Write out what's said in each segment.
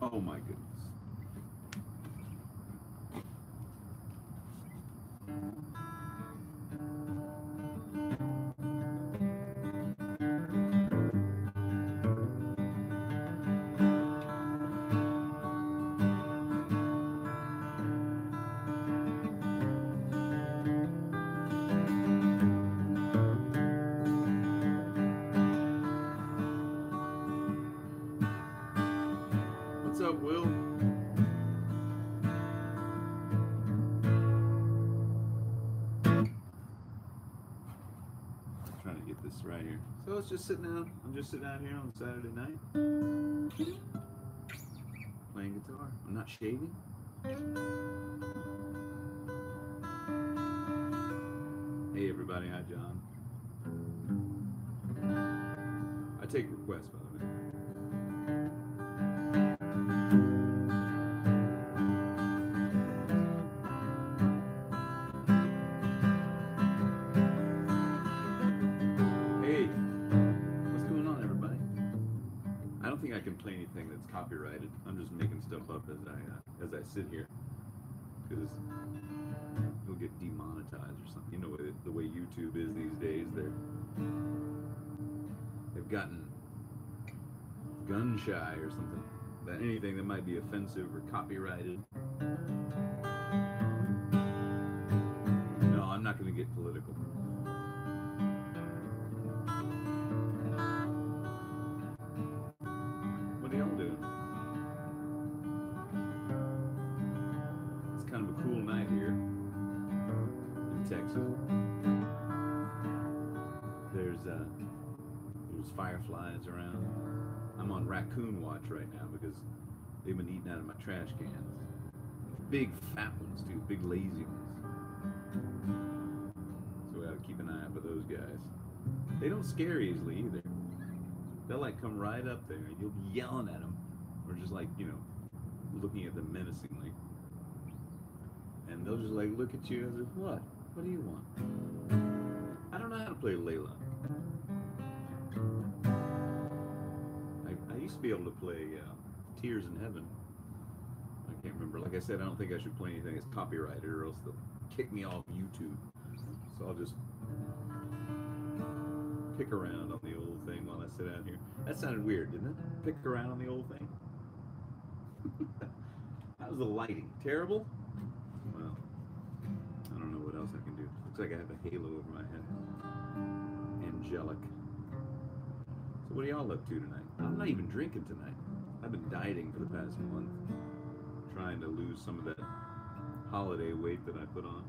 Oh my goodness. What's up, Will? Trying to get this right here. So it's just sitting out. I'm just sitting out here on Saturday night, playing guitar. I'm not shaving. Hey everybody, hi John. I take requests, by the way. Hey, what's going on, everybody? I don't think I can play anything that's copyrighted. I'm just making stuff up as I sit here, because you'll get demonetized or something. You know the way YouTube is these days. They've gotten gun shy or something. That anything that might be offensive or copyrighted. No, I'm not going to get political. What are y'all doing? It's kind of a cool night here in Texas. There's fireflies around. I'm on raccoon watch right now because they've been eating out of my trash cans. Big fat ones too, big lazy ones. So we gotta keep an eye out for those guys. They don't scare easily either. They'll like come right up there and you'll be yelling at them, or just like, you know, looking at them menacingly. And they'll just like look at you as if, what? What do you want? I don't know how to play Layla. I used to be able to play Tears in Heaven. I can't remember. Like I said, I don't think I should play anything that's copyrighted, or else they'll kick me off YouTube. So I'll just pick around on the old thing while I sit out here. That sounded weird, didn't it? Pick around on the old thing. How's the lighting? Terrible? Well, I don't know what else I can do. Looks like I have a halo over my head. Angelic. So what are y'all up to tonight? I'm not even drinking tonight. I've been dieting for the past month, trying to lose some of that holiday weight that I put on.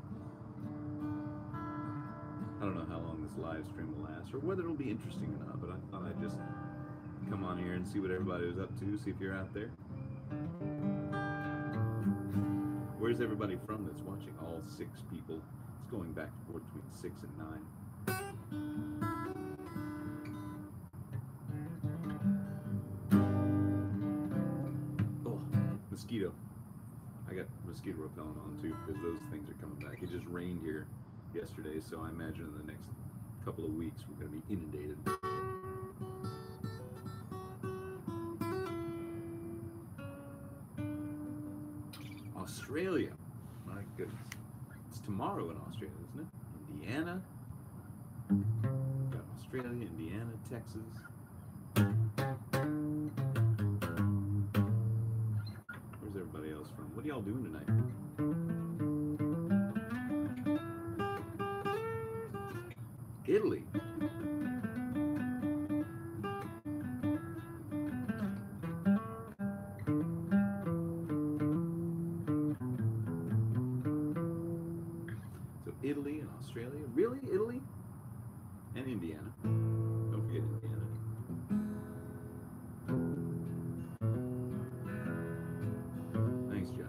I don't know how long this live stream will last, or whether it'll be interesting or not, but I thought I'd just come on here and see what everybody was up to, see if you're out there. Where's everybody from that's watching? All 6 people. It's going back and forth between 6 and 9. Mosquito. I got mosquito repellent on too, because those things are coming back. It just rained here yesterday, so I imagine in the next couple of weeks we're going to be inundated. Australia. My goodness. It's tomorrow in Australia, isn't it? Indiana. Got Australia, Indiana, Texas. Where's everybody else from? What are y'all doing tonight? Italy. So Italy and Australia. Really? Italy? And Indiana. Don't forget Indiana. Thanks, Joshua.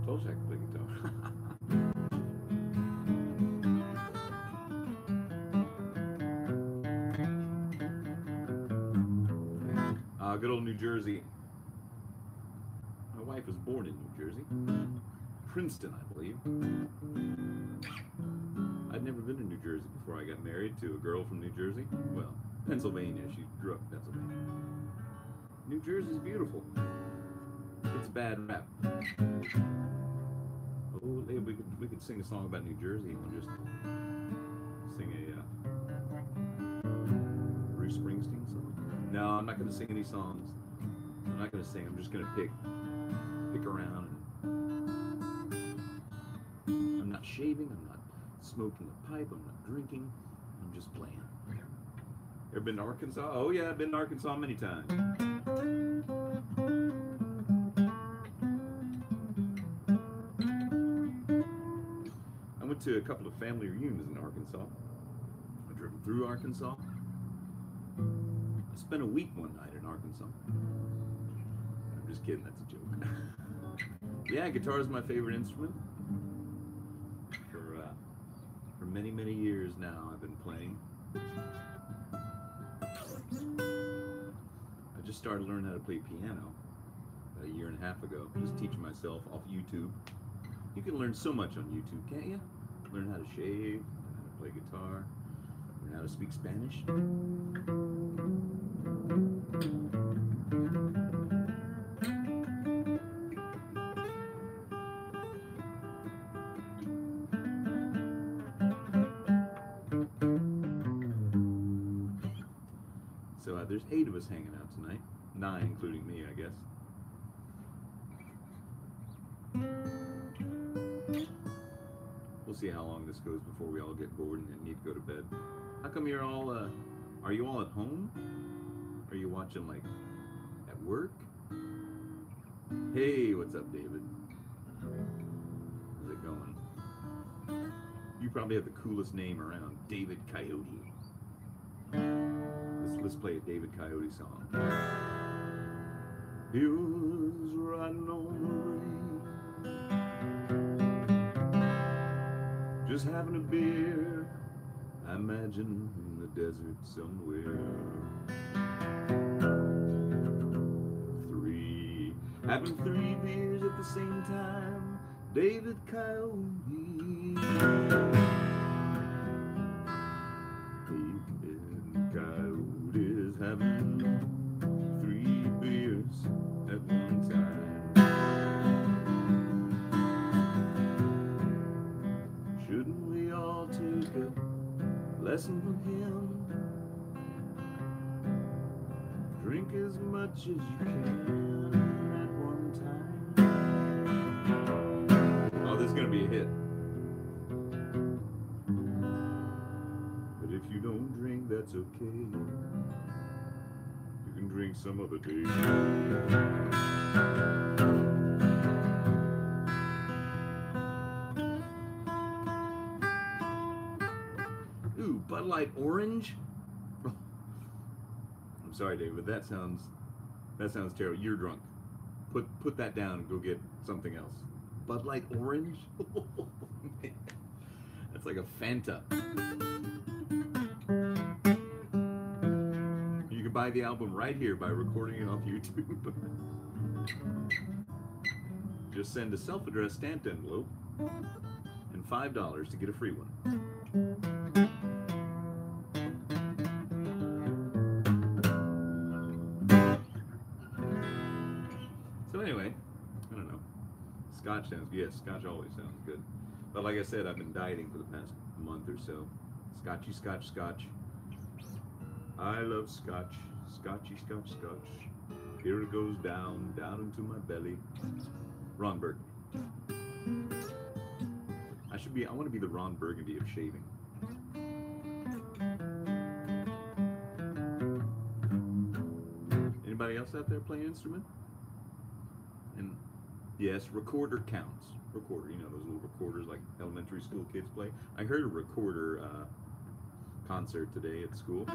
Told you I could play guitar. Good old New Jersey. My wife was born in New Jersey. Princeton, I believe. I'd never been to New Jersey before I got married to a girl from New Jersey. Well, Pennsylvania. She grew up in Pennsylvania. New Jersey's beautiful. It's a bad rap. Oh, hey, we could sing a song about New Jersey and just sing a Bruce Springsteen song. No, I'm not going to sing any songs. I'm not going to sing. I'm just going to pick around. I'm not shaving. I'm not smoking a pipe. I'm not drinking. I'm just playing. Ever been to Arkansas? Oh yeah, I've been to Arkansas many times. I went to a couple of family reunions in Arkansas. I drove through Arkansas. I spent a week one night in Arkansas. I'm just kidding, that's a joke. Yeah, guitar is my favorite instrument. For many, many years now I've been playing. I just started learning how to play piano about a year and a half ago, just teaching myself off YouTube. You can learn so much on YouTube, can't you? Learn how to shave, learn how to play guitar, learn how to speak Spanish. So there's 8 of us hanging out tonight. 9 including me, I guess. We'll see how long this goes before we all get bored and need to go to bed. How come you're all, are you all at home? Are you watching, like, at work? Hey, what's up, David? How's it going? You probably have the coolest name around, David Coyote. Let's play a David Coyote song. He was riding on the range, just having a beer, I imagine in the desert somewhere. 3, having 3 beers at the same time, David Coyote. Coyotes having 3 beers at one time. Shouldn't we all take a lesson from him? Drink as much as you can at one time. Oh, this is gonna be a hit. But if you don't drink, that's okay. You can drink some other day. Ooh, Bud Light Orange? I'm sorry, David, that sounds terrible. You're drunk. Put that down and go get something else. Bud Light Orange? That's like a Fanta. You can buy the album right here by recording it off YouTube. Just send a self-addressed stamped envelope and $5 to get a free one. So anyway, I don't know. Scotch sounds, yes, Scotch always sounds good. But like I said, I've been dieting for the past month or so. Scotchy, Scotch, Scotch. I love Scotch. Scotchy, Scotch, Scotch. Here it goes down, down into my belly. Ron Burgundy. I want to be the Ron Burgundy of shaving. Anybody else out there play an instrument? And yes, recorder counts. Recorder, you know, those little recorders like elementary school kids play. I heard a recorder concert today at school.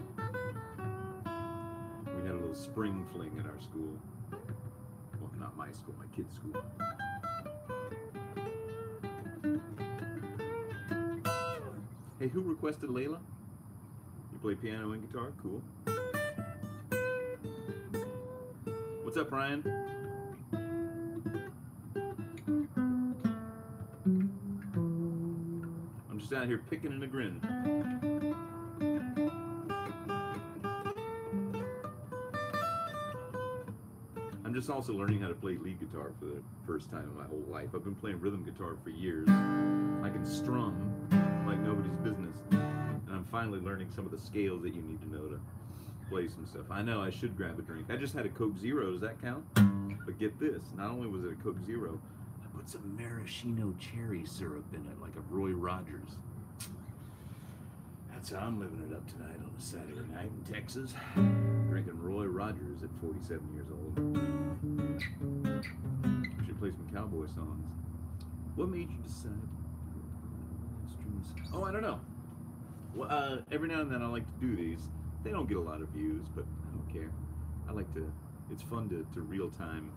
We had a little spring fling at our school. Well, not my school, my kid's school. Hey, who requested Layla? You play piano and guitar? Cool. What's up, Ryan? just out here picking and a grin. I'm just also learning how to play lead guitar for the first time in my whole life. I've been playing rhythm guitar for years. I can strum like nobody's business. And I'm finally learning some of the scales that you need to know to play some stuff. I know I should grab a drink. I just had a Coke Zero, does that count? But get this, not only was it a Coke Zero, I put some maraschino cherry syrup in it, like a Roy Rogers. That's how I'm living it up tonight on a Saturday night in Texas. Drinking Roy Rogers at 47 years old. I should play some cowboy songs. What made you decide? Oh, I don't know. Well, every now and then I like to do these. They don't get a lot of views, but I don't care. I like to, it's fun to real-time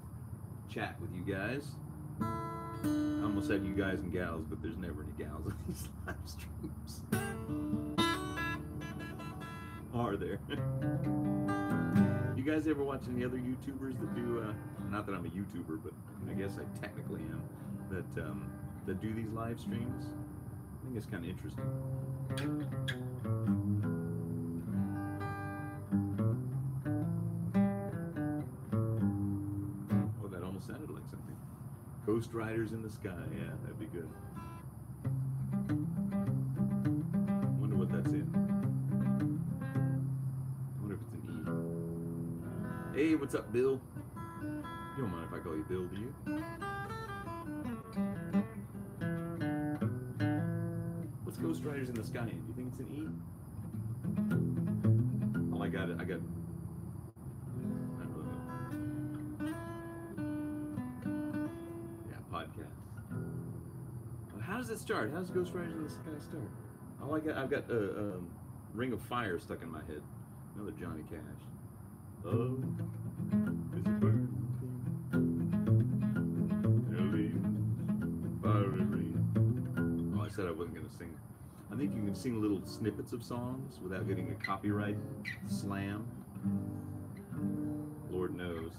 chat with you guys. I almost said you guys and gals, but there's never any gals on these live streams. Are there? You guys ever watch any other YouTubers that do, not that I'm a YouTuber, but I guess I technically am, that do these live streams? I think it's kind of interesting. Oh, that almost sounded like something. Ghost Riders in the Sky, yeah, that'd be good. Wonder what that's in. Hey, what's up, Bill? You don't mind if I call you Bill, do you? What's Ghost Riders in the Sky in? Do you think it's an E? Oh, I got it. I don't know. Yeah, podcast. How does it start? How does Ghost Riders in the Sky start? I like it. I've got a Ring of Fire stuck in my head. Another Johnny Cash. Oh, it's a bird. Oh, I said I wasn't going to sing. I think you can sing little snippets of songs without getting a copyright slam. Lord knows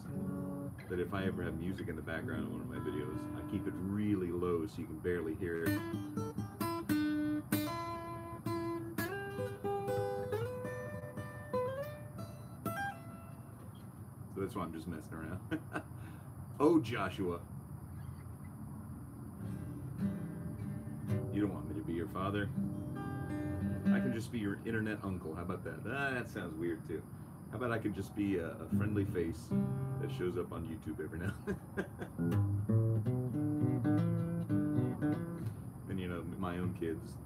that if I ever have music in the background in one of my videos, I keep it really low so you can barely hear it. That's why I'm just messing around. Oh, Joshua. You don't want me to be your father? I can just be your internet uncle. How about that? That sounds weird too. How about I could just be a friendly face that shows up on YouTube every now and then? And you know, my own kids.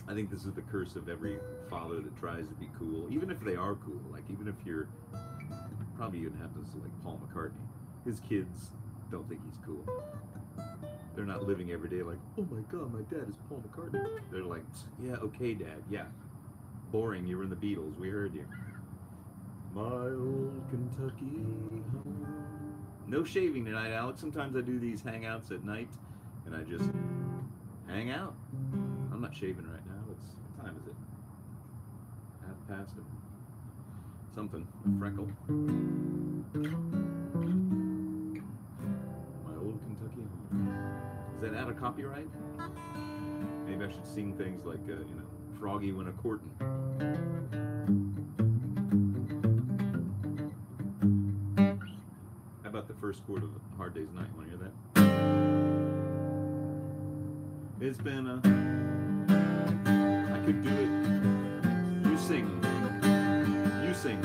I think this is the curse of every father that tries to be cool, even if they are cool. Like, even if you're, probably even happens to like Paul McCartney. His kids don't think he's cool. They're not living every day like, oh my God, my dad is Paul McCartney. They're like, yeah, okay, Dad, yeah. Boring, you were in the Beatles, we heard you. My old Kentucky home. No shaving tonight, Alex. Sometimes I do these hangouts at night, and I just hang out. I'm not shaving right now. What time is it? 1/2 past. Something, a freckle. My old Kentucky home. Is that out of copyright? Maybe I should sing things like, you know, Froggy Went A-Courtin'. How about the first chord of A Hard Day's Night? Want to hear that? It's been a... I could do it. You sing. You sing.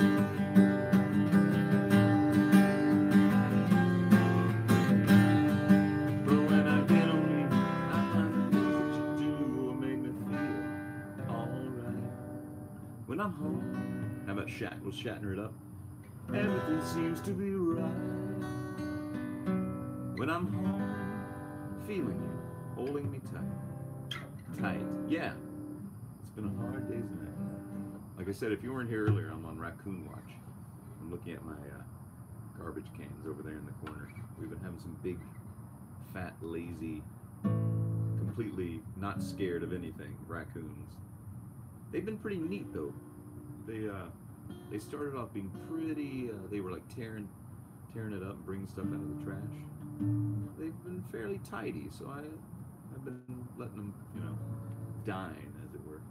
But when I get on me, I find the things that you do will make me feel alright. When I'm home, how about Shatner it up? Everything seems to be right. When I'm home, feeling you, holding me tight. Tight, yeah. It's been a hard day's night. Like I said, if you weren't here earlier, I'm on Raccoon Watch. I'm looking at my garbage cans over there in the corner. We've been having some big, fat, lazy, completely not scared of anything raccoons. They've been pretty neat though. They started off being pretty. They were like tearing it up, and bringing stuff out of the trash. They've been fairly tidy, so I've been letting them, you know, dine, as it were.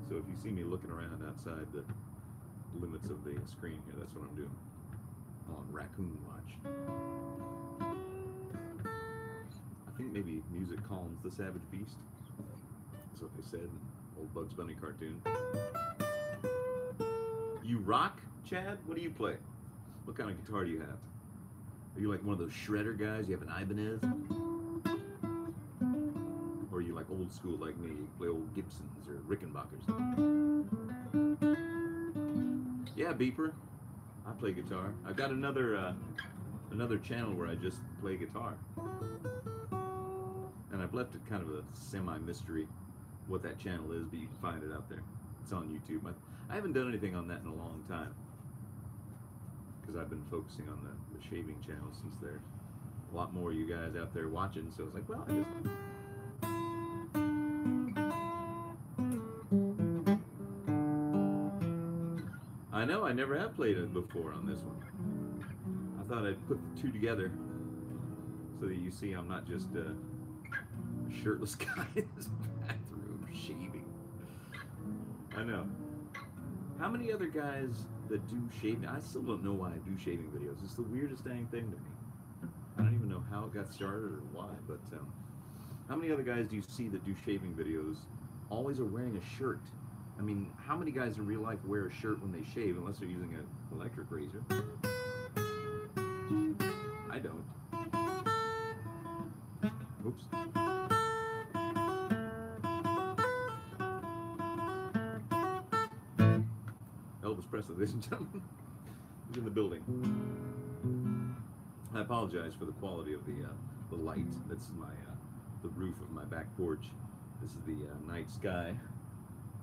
So if you see me looking around outside the limits of the screen here, that's what I'm doing on Raccoon Watch. I think maybe music calms the savage beast. That's what they said in old Bugs Bunny cartoon. You rock, Chad? What do you play? What kind of guitar do you have? Are you like one of those shredder guys? You have an Ibanez? Or are you like old school like me? You play old Gibsons or Rickenbackers? Yeah, Beeper. I play guitar. I've got another channel where I just play guitar. And I've left it kind of a semi-mystery what that channel is, but you can find it out there. It's on YouTube. I haven't done anything on that in a long time, because I've been focusing on the shaving channel since there's a lot more of you guys out there watching, so it's like, well, I guess. I know, I never have played it before on this one. I thought I'd put the two together so that you see I'm not just a shirtless guy in this bathroom shaving. I know. How many other guys that do shaving? I still don't know why I do shaving videos. It's the weirdest dang thing to me. I don't even know how it got started or why, but how many other guys do you see that do shaving videos always are wearing a shirt? I mean, how many guys in real life wear a shirt when they shave unless they're using an electric razor? I don't. Oops. Elvis Presley, ladies and gentlemen. He's in the building. I apologize for the quality of the light. That's the roof of my back porch. This is the night sky.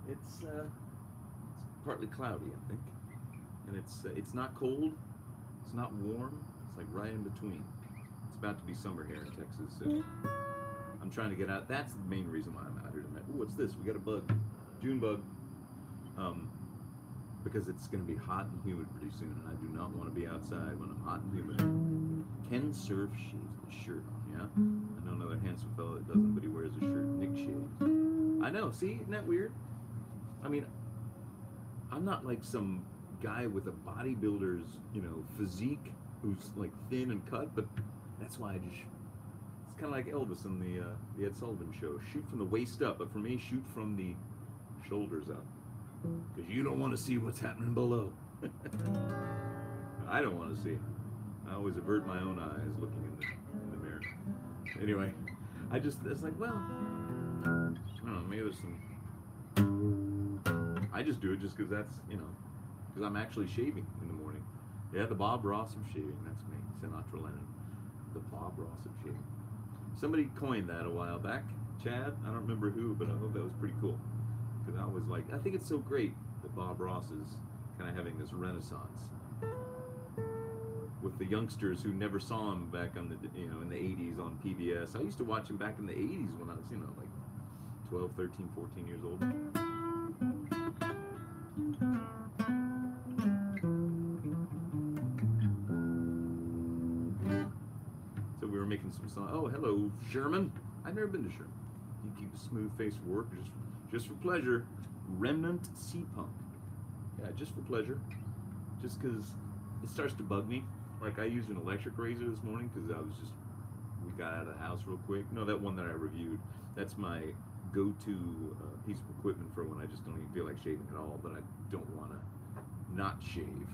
It's partly cloudy, I think, and it's not cold. It's not warm. It's like right in between. It's about to be summer here in Texas, so I'm trying to get out. That's the main reason why I'm out here tonight. Ooh, what's this? We got a bug, June bug. Because it's going to be hot and humid pretty soon, and I do not want to be outside when I'm hot and humid. Ken Surf shaves his shirt off, yeah? I know another handsome fellow that doesn't, but he wears a shirt. Nick shaves. I know, see, isn't that weird? I mean, I'm not like some guy with a bodybuilder's, physique who's like thin and cut, but that's why it's kind of like Elvis in the Ed Sullivan Show. Shoot from the waist up, but for me, shoot from the shoulders up. Because you don't want to see what's happening below. I don't want to see. I always avert my own eyes looking in the mirror. Anyway, it's like, well, I don't know, maybe there's some... I just do it just because that's, because I'm actually shaving in the morning. Yeah, the Bob Ross of shaving, that's me, Sinatra Lennon. The Bob Ross of shaving. Somebody coined that a while back. Chad, I don't remember who, but I thought that was pretty cool. Because I was like, I think it's so great that Bob Ross is kind of having this renaissance with the youngsters who never saw him back on the, in the 80s on PBS. I used to watch him back in the 80s when I was, like 12, 13, 14 years old. So we were making some songs. Oh, hello, Sherman. I've never been to Sherman. You keep a smooth face for work, just for pleasure. Remnant Sea Punk. Yeah, just for pleasure. Just because it starts to bug me. Like I used an electric razor this morning because we got out of the house real quick. No, that one that I reviewed. That's my go-to piece of equipment for when I just don't even feel like shaving at all, but I don't want to not shave.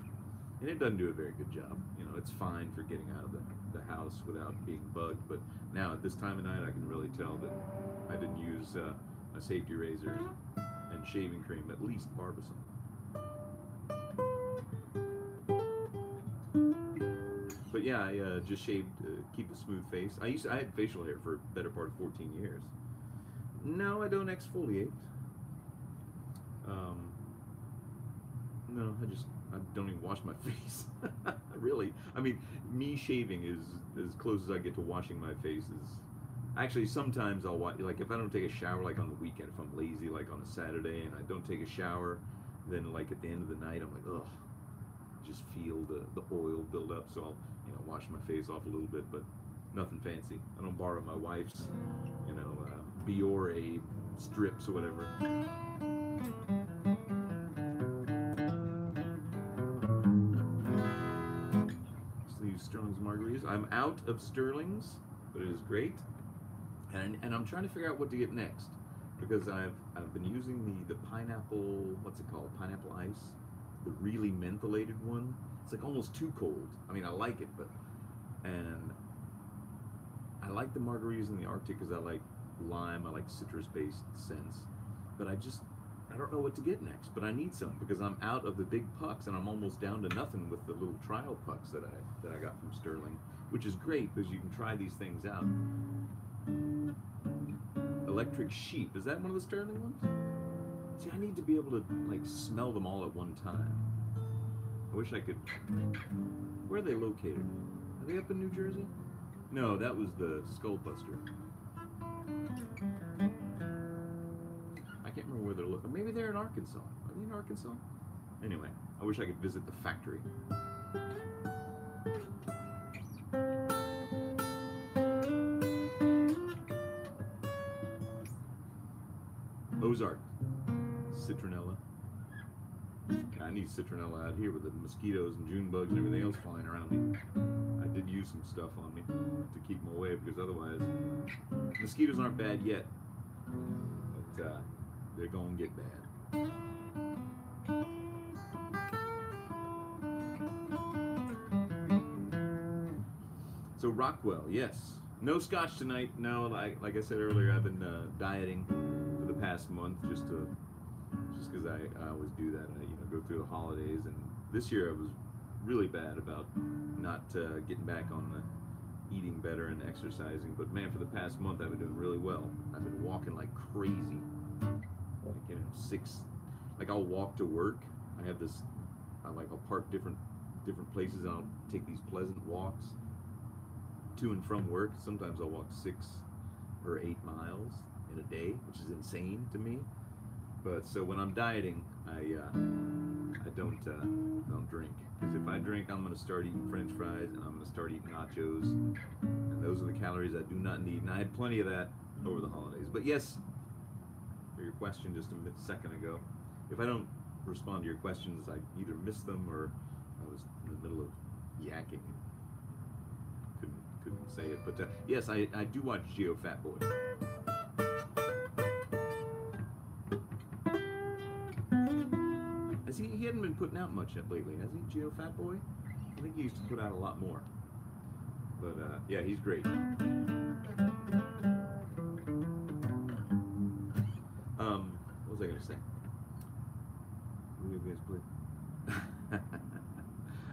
And it doesn't do a very good job. It's fine for getting out of the house without being bugged, but now at this time of night I can really tell that I didn't use a safety razor and shaving cream, at least Barbasol. But yeah, I just shaved to keep a smooth face. I had facial hair for a better part of 14 years. No, I don't exfoliate. No, I don't even wash my face. Really. I mean, me shaving is as close as I get to washing my face. Actually, sometimes I'll watch, like if I don't take a shower, like on the weekend, if I'm lazy, like on a Saturday, and I don't take a shower, then like at the end of the night, I'm like, ugh, just feel the oil build up. So I'll, wash my face off a little bit, but nothing fancy. I don't borrow my wife's, Biore strips or whatever. So use Sterling's margaritas. I'm out of Sterling's, but it is great. And I'm trying to figure out what to get next, because I've been using the pineapple, what's it called? Pineapple ice, the really mentholated one. It's like almost too cold. I mean, I like it, but and I like the margaritas in the Arctic because I like lime, I like citrus-based scents. But I don't know what to get next. But I need some because I'm out of the big pucks and I'm almost down to nothing with the little trial pucks that I got from Sterling, which is great because you can try these things out. Electric Sheep, is that one of the Sterling ones? See, I need to be able to like smell them all at one time. I wish I could. Where are they located? Are they up in New Jersey? No, that was the Skullbuster. I can't remember where they're located. Maybe they're in Arkansas. Are they in Arkansas? Anyway, I wish I could visit the factory. Ozark, citronella. I need citronella out here with the mosquitoes and June bugs and everything else flying around me. I did use some stuff on me to keep them away because otherwise, mosquitoes aren't bad yet, but they're going to get bad. So Rockwell, yes. No scotch tonight. No, like I said earlier, I've been dieting for the past month just because I always do that. I go through the holidays, and this year I was really bad about not getting back on the eating better and exercising. But man, for the past month I've been doing really well. I've been walking like crazy, like like I'll walk to work. I have this, I'll park different places and I'll take these pleasant walks to and from work. Sometimes I'll walk 6 or 8 miles in a day, which is insane to me. But so when I'm dieting, I don't drink, because if I drink, I'm gonna start eating French fries and I'm gonna start eating nachos, and those are the calories I do not need. And I had plenty of that over the holidays. But yes, for your question just a second ago, if I don't respond to your questions, I either missed them or I was in the middle of yakking. Couldn't say it, but yes, I do watch Geo Fat Boy. He hadn't been putting out much lately, has he, Geo Fat Boy? I think he used to put out a lot more. But yeah, he's great. What was I gonna say? What do you guys play?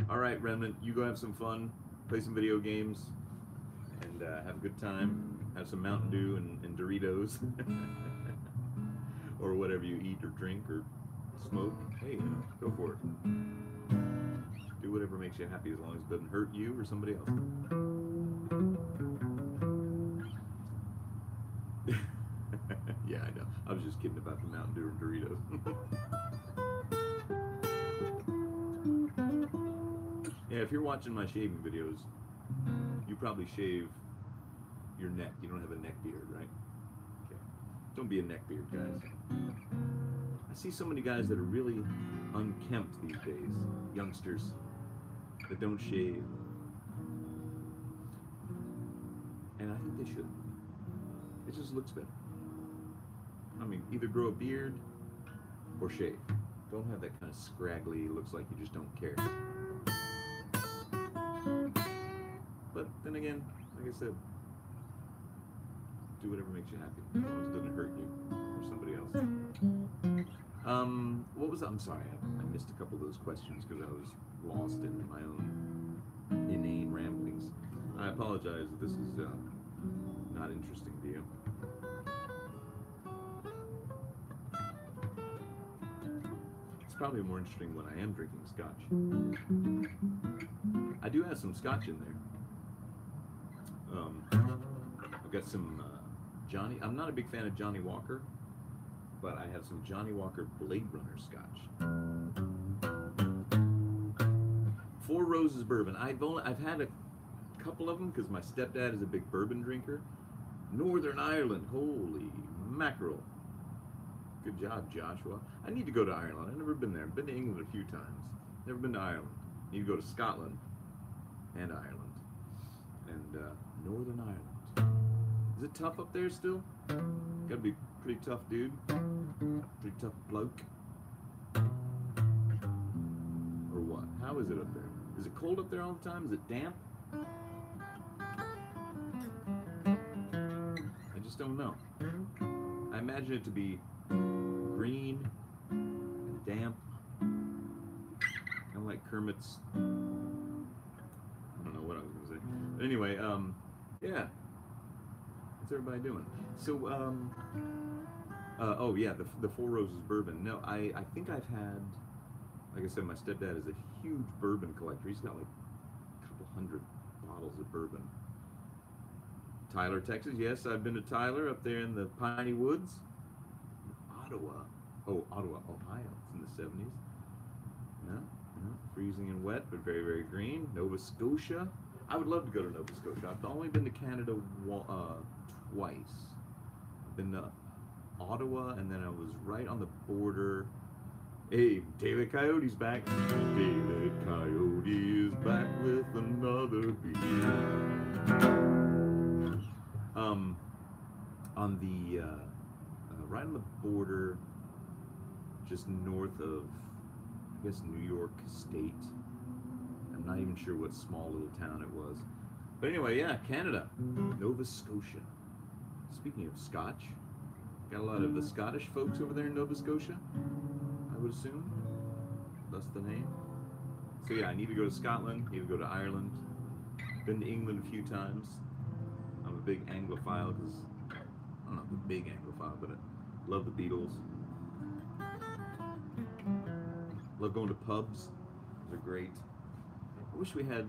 All right, Remnant, you go have some fun, play some video games, and have a good time. Have some Mountain Dew and Doritos, or whatever you eat or drink or smoke. Hey, go for it. Do whatever makes you happy as long as it doesn't hurt you or somebody else. Yeah, I know. I was just kidding about the Mountain Dew and Doritos. Yeah, if you're watching my shaving videos, you probably shave your neck. You don't have a neck beard, right? Okay. Don't be a neck beard, guys. I see so many guys that are really unkempt these days, youngsters, that don't shave. And I think they should. It just looks better. I mean, either grow a beard or shave. Don't have that kind of scraggly, looks like you just don't care. But then again, like I said, do whatever makes you happy, as long as it doesn't hurt you or somebody else. What was that? I'm sorry, I missed a couple of those questions because I was lost in my own inane ramblings. I apologize if this is not interesting to you. It's probably more interesting when I am drinking scotch. I do have some scotch in there. I've got some Johnny. I'm not a big fan of Johnny Walker, but I have some Johnny Walker Blade Runner scotch. 4 Roses bourbon. I've had a couple of them because my stepdad is a big bourbon drinker. Northern Ireland, holy mackerel! Good job, Joshua. I need to go to Ireland. I've never been there. I've been to England a few times. Never been to Ireland. Need to go to Scotland and Ireland and Northern Ireland. Is it tough up there still? Gotta be pretty tough, dude. Pretty tough bloke. Or what? How is it up there? Is it cold up there all the time? Is it damp? I just don't know. I imagine it to be green and damp. Kind of like Kermit's. I don't know what I was gonna say. But anyway, yeah. What's everybody doing? So, oh yeah, the Four Roses bourbon. No, I think I've had, like I said, my stepdad is a huge bourbon collector. He's got like a couple hundred bottles of bourbon. Tyler, Texas. Yes, I've been to Tyler up there in the Piney Woods. Ottawa. Oh, Ottawa, Ohio. It's in the 70s. Yeah, freezing and wet, but very, very green. Nova Scotia. I would love to go to Nova Scotia. I've only been to Canada twice. I've been to Ottawa, and then I was right on the border. Hey, David Coyote's back. David Coyote is back with another beat. On the right on the border, just north of, I guess, New York State. I'm not even sure what small little town it was. But anyway, yeah, Canada, Nova Scotia. Speaking of Scotch, got a lot of the Scottish folks over there in Nova Scotia, I would assume. That's the name. So yeah, I need to go to Scotland, need to go to Ireland. Been to England a few times. I'm a big Anglophile because, I'm not a big Anglophile, but I love the Beatles. Love going to pubs. They're great. I wish we had,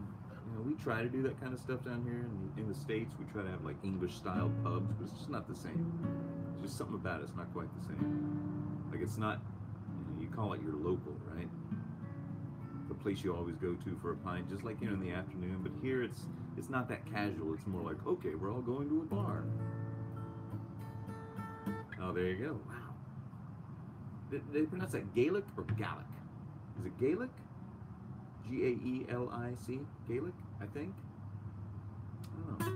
we try to do that kind of stuff down here in the States. We try to have like English style pubs, but it's just not the same. It's just something about it. It's not quite the same. Like it's not, you call it your local, right? The place you always go to for a pint, just like, in the afternoon. But here it's not that casual. It's more like, okay, we're all going to a bar. Oh, there you go. Wow. Did they pronounce that Gaelic or Gaelic? Is it Gaelic? G-A-E-L-I-C? Gaelic, I think? I don't know.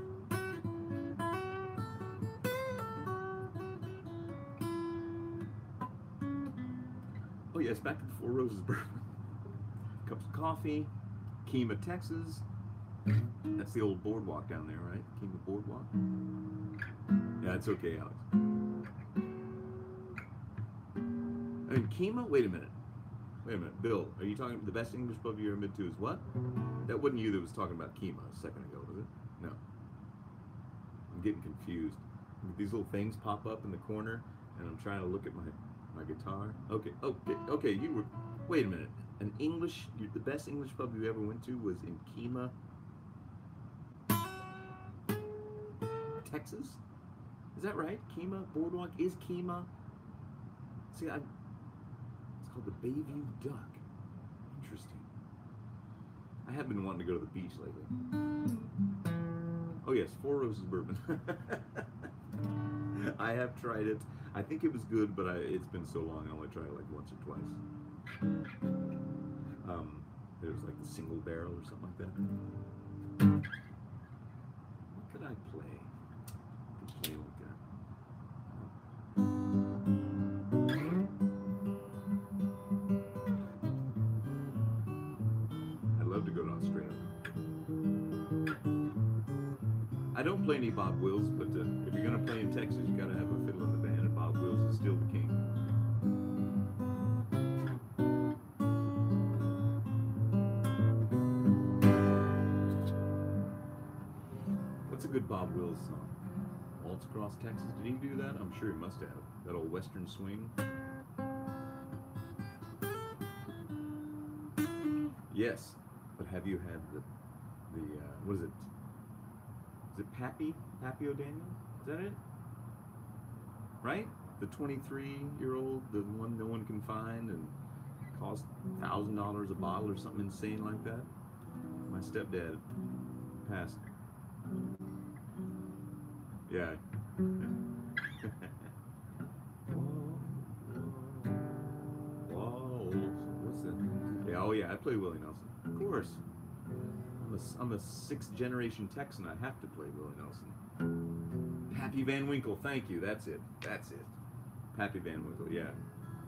Oh yes, back to the Four Roses bourbon. Cups of coffee, Kemah, Texas. That's the old boardwalk down there, right? Kemah Boardwalk. Yeah, it's okay, Alex. I mean, Kemah? Wait a minute, Bill. Are you talking the best English pub you ever been to is what? That wasn't you that was talking about Kemah a second ago, was it? No. I'm getting confused. These little things pop up in the corner, and I'm trying to look at my guitar. Okay. You were. Wait a minute. The best English pub you ever went to was in Kemah, Texas? Is that right? Kemah Boardwalk is Kemah. See, it's called the Bayview Duck. Interesting. I have been wanting to go to the beach lately. Oh yes, Four Roses bourbon. I have tried it. I think it was good, but it's been so long. I only tried it like once or twice. It was like the single barrel or something like that. What could I play? I could play like that. I'd love to go to Australia. I don't play any Bob Wills, but if you're gonna play in Texas, you gotta have a fiddle in the band, and Bob Wills is still the king. What's a good Bob Wills song? Waltz Across Texas. Did he do that? I'm sure he must have. That old Western swing. Yes, but have you had the what is it? Is it Pappy O'Daniel? Is that it? Right? The 23-year-old, the one no one can find, and cost $1,000 a bottle or something insane like that. My stepdad passed. Yeah. play Willie Nelson. Of course. I'm a sixth generation Texan. I have to play Willie Nelson. Pappy Van Winkle, thank you. That's it. That's it. Pappy Van Winkle, yeah.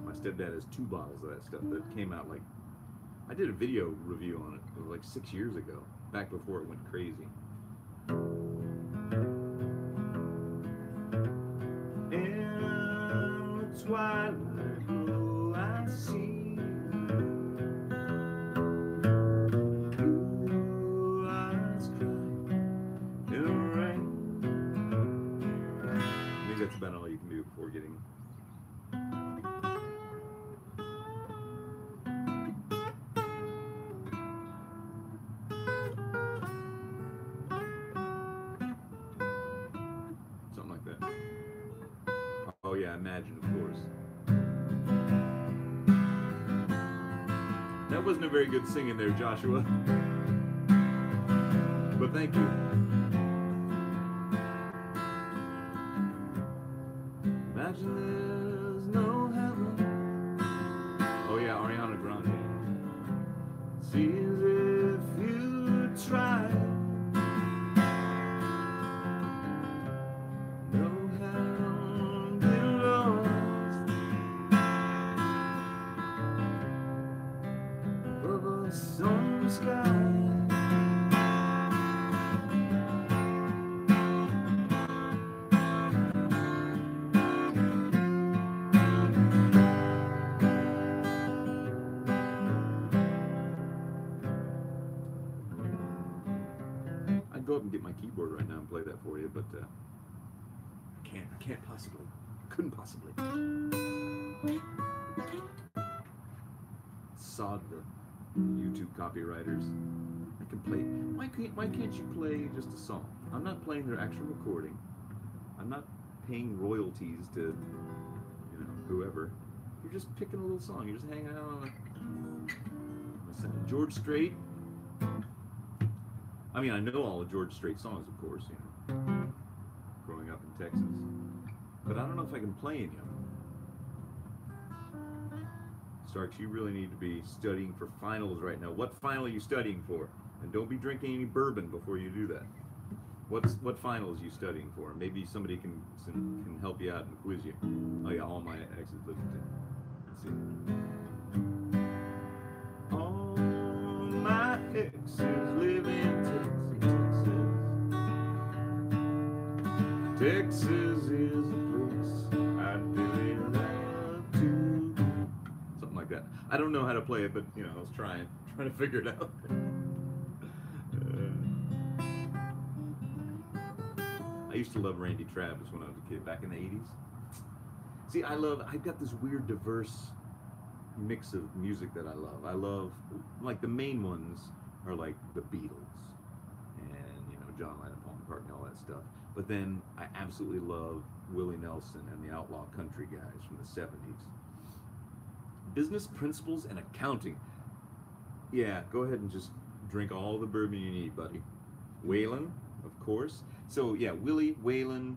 My stepdad has 2 bottles of that stuff that came out like, I did a video review on it. It was like 6 years ago, back before it went crazy. In the twilight glow I see blue eyes crying in the rain. I think that's about all you can do before getting something like that. Oh yeah, Imagine, of course. That wasn't a very good singing there, Joshua. But thank you. Imagine there's no heaven. Oh yeah, Ariana Grande. Seems if you try. I'd go up and get my keyboard right now and play that for you, but I can't possibly, couldn't possibly. Sod the YouTube copywriters. I can play. Why can't you play just a song? I'm not playing their actual recording. I'm not paying royalties to, whoever. You're just picking a little song. You're just hanging out on a George Strait. I mean, I know all of George Strait songs, of course, growing up in Texas. But I don't know if I can play any of them. Starks, you really need to be studying for finals right now. What final are you studying for? And don't be drinking any bourbon before you do that. What finals are you studying for? Maybe somebody can help you out and quiz you. Oh yeah, all my exes live in Texas. Let's see. All my exes live in Texas. Texas is a place I'd really love to. Something like that. I don't know how to play it, but I was trying to figure it out. I used to love Randy Travis when I was a kid, back in the 80s. See, I've got this weird, diverse mix of music that I love. I love, like, the main ones are like the Beatles and, John Lennon, Paul McCartney, all that stuff. But then I absolutely love Willie Nelson and the Outlaw Country guys from the 70s. Business Principles and Accounting. Yeah, go ahead and just drink all the bourbon you need, buddy. Waylon, of course. So yeah, Willie, Waylon,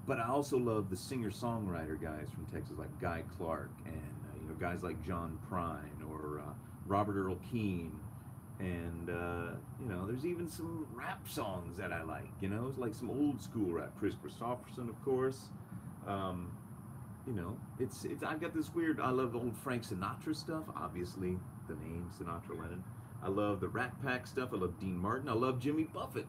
but I also love the singer-songwriter guys from Texas, like Guy Clark, and guys like John Prine or Robert Earl Keen, and there's even some rap songs that I like. It's like some old school rap. Chris Christopherson, of course. It's I've got this weird. I love the old Frank Sinatra stuff. Obviously, the name Sinatra, Lennon. I love the Rat Pack stuff. I love Dean Martin. I love Jimmy Buffett.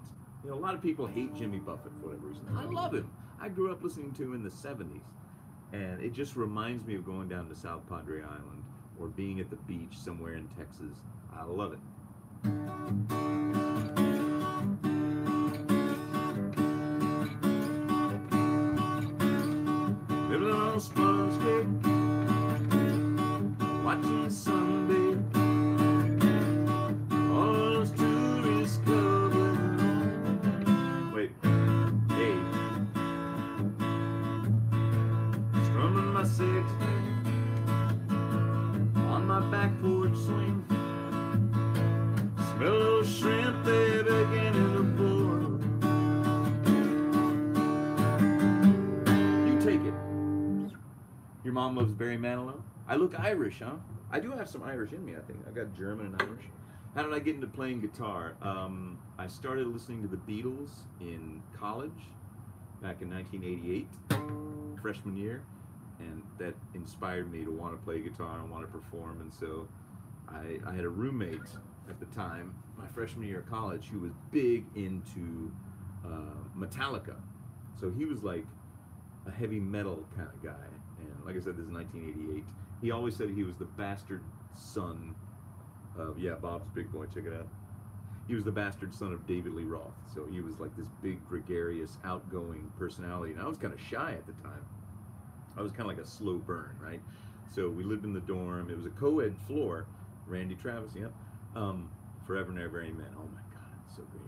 A lot of people hate Jimmy Buffett for whatever reason. I love him. I grew up listening to him in the 70s. And it just reminds me of going down to South Padre Island or being at the beach somewhere in Texas. I love it. Living on Sponge Cake, watching the sun bathe. On my back porch swing, smell those shrimp they begin in the bowl. You take it. Your mom loves Barry Manilow. I look Irish, huh? I do have some Irish in me, I think. I got German and Irish. How did I get into playing guitar? I started listening to the Beatles in college back in 1988, freshman year, and that inspired me to want to play guitar and want to perform. And so I had a roommate at the time, my freshman year of college, who was big into Metallica. So he was like a heavy metal kind of guy. And like I said, this is 1988. He always said he was the bastard son of, yeah, Bob's Big Boy, check it out. He was the bastard son of David Lee Roth. So he was like this big, gregarious, outgoing personality. And I was kind of shy at the time. I was kind of like a slow burn, right? So we lived in the dorm. It was a co-ed floor. Randy Travis, yeah. Forever and Ever Amen. Oh my God, it's so great.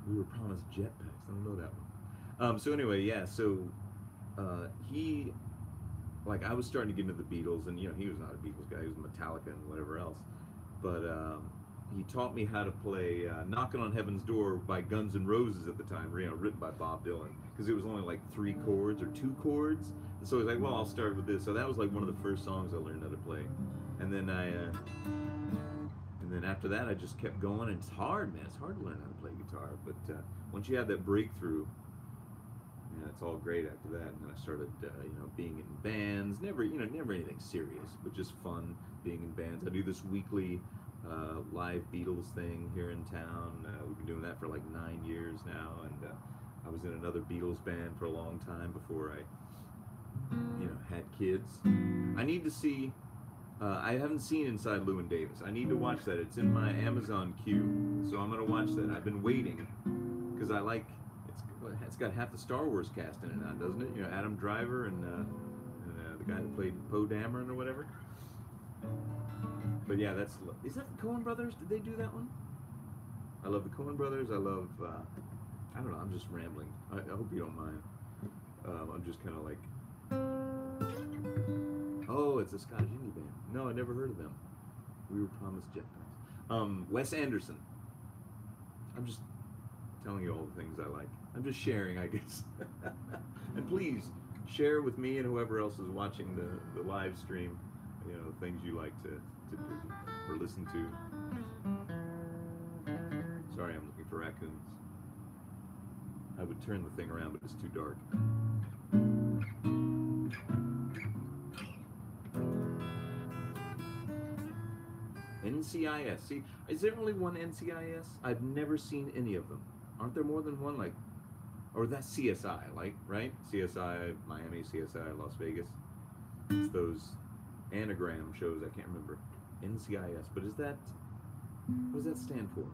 We were promised jetpacks. I don't know that one. So anyway, yeah. So he, like, I was starting to get into the Beatles, and you know, he was not a Beatles guy. He was Metallica and whatever else. But he taught me how to play "Knocking on Heaven's Door" by Guns N' Roses at the time, you know, written by Bob Dylan, because it was only like 3 chords or 2 chords. And so he's like, well, I'll start with this. So that was like one of the first songs I learned how to play. And then and then after that, I just kept going. And it's hard, man. It's hard to learn how to play guitar. But once you have that breakthrough, yeah, it's all great after that. And then I started, you know, being in bands. Never anything serious, but just fun being in bands. I do this weekly live Beatles thing here in town. We've been doing that for like 9 years now. And I was in another Beatles band for a long time before I, you know, had kids. I need to see. I haven't seen Inside Llewyn Davis. I need to watch that. It's in my Amazon queue, so I'm gonna watch that. I've been waiting because I like it's got half the Star Wars cast in it now, doesn't it? You know, Adam Driver and the guy that played Poe Dameron or whatever. But yeah, is that the Coen Brothers? Did they do that one? I love the Coen Brothers. I love. I don't know. I'm just rambling. I hope you don't mind. I'm just kind of like. Oh, it's a Scottish indie band. No, I never heard of them. We were promised jetpacks. Wes Anderson. I'm just telling you all the things I like. I'm just sharing, I guess. And please share with me and whoever else is watching the live stream, you know, the things you like to do or listen to. Sorry, I'm looking for raccoons. I would turn the thing around, but it's too dark. NCIS. See, is there only one NCIS? I've never seen any of them. Aren't there more than one? Like, or that's CSI, like, right? CSI Miami, CSI Las Vegas. It's those anagram shows. I can't remember. NCIS. But is that? What does that stand for?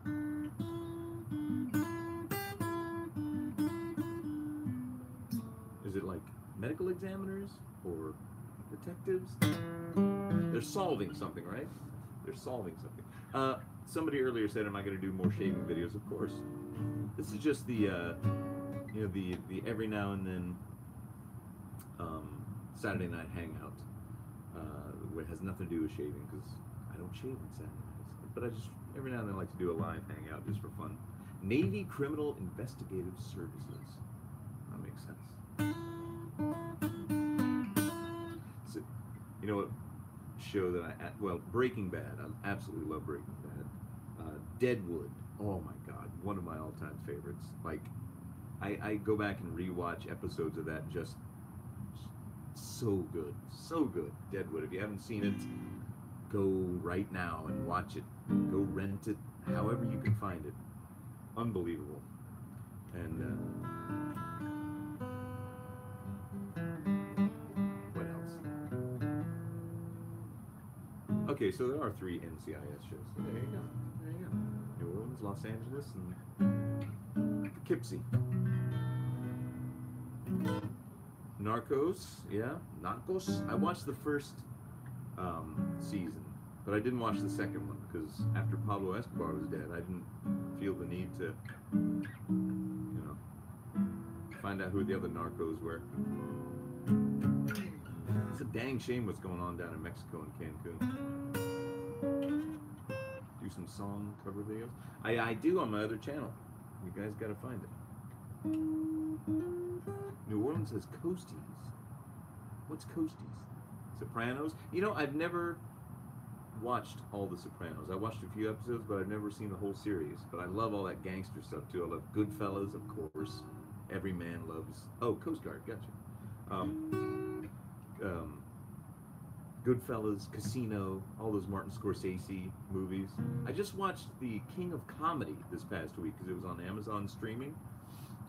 Is it like medical examiners or detectives? They're solving something, right? They're solving something. Somebody earlier said, "Am I going to do more shaving videos?" Of course. This is just the, you know, the every now and then Saturday night hangout. It has nothing to do with shaving because I don't shave on Saturday nights. But I just every now and then like to do a live hangout just for fun. Navy Criminal Investigative Services. That makes sense. So, you know what? Show that Breaking Bad. I absolutely love Breaking Bad. Deadwood. Oh my God, one of my all-time favorites. Like, I go back and rewatch episodes of that. Just so good, so good. Deadwood. If you haven't seen it, go right now and watch it. Go rent it, however you can find it. Unbelievable. And what else? Okay, so there are 3 NCIS shows. So there you go. There you go. New Orleans, Los Angeles, and Poughkeepsie. Narcos, yeah, Narcos. I watched the first season, but I didn't watch the second one because after Pablo Escobar was dead, I didn't feel the need to, you know, find out who the other narcos were. It's a dang shame what's going on down in Mexico and Cancun. Do some song cover videos. I do on my other channel. You guys gotta find it. New Orleans has Coasties. What's Coasties? Sopranos. You know, I've never watched all the Sopranos. I watched a few episodes, but I've never seen the whole series. But I love all that gangster stuff too. I love Goodfellas, of course. Every man loves. Oh, Coast Guard, gotcha. Um, um, Goodfellas, Casino, all those Martin Scorsese movies. I just watched The King of Comedy this past week because it was on Amazon streaming.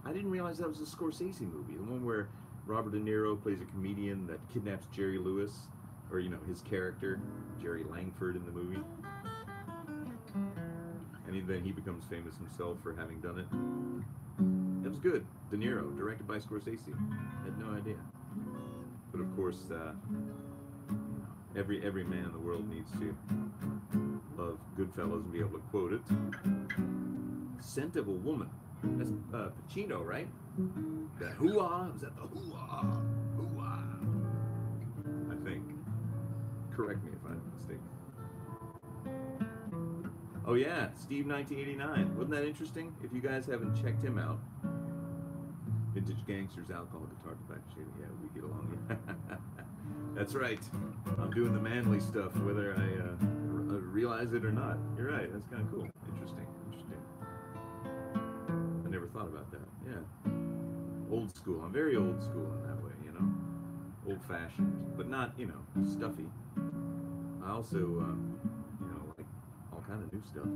I didn't realize that was a Scorsese movie, the one where Robert De Niro plays a comedian that kidnaps Jerry Lewis, or you know his character, Jerry Langford in the movie, and then he becomes famous himself for having done it. It was good. De Niro, directed by Scorsese. I had no idea, but of course, every man in the world needs to love Goodfellas and be able to quote it. Scent of a Woman. That's Pacino, right? The hoo-ah? Is that the hoo-ah? Hoo-ah. I think. Correct me if I'm mistaken. Oh yeah, Steve 1989. Wasn't that interesting? If you guys haven't checked him out. Vintage Gangsters, Alcohol, Guitar, Tobacco, Shaving. Yeah, we get along. That's right. I'm doing the manly stuff, whether I realize it or not. You're right. That's kind of cool. Interesting. I never thought about that. Yeah. Old school. I'm very old school in that way, you know. Old-fashioned, but not, you know, stuffy. I also, you know, like all kind of new stuff.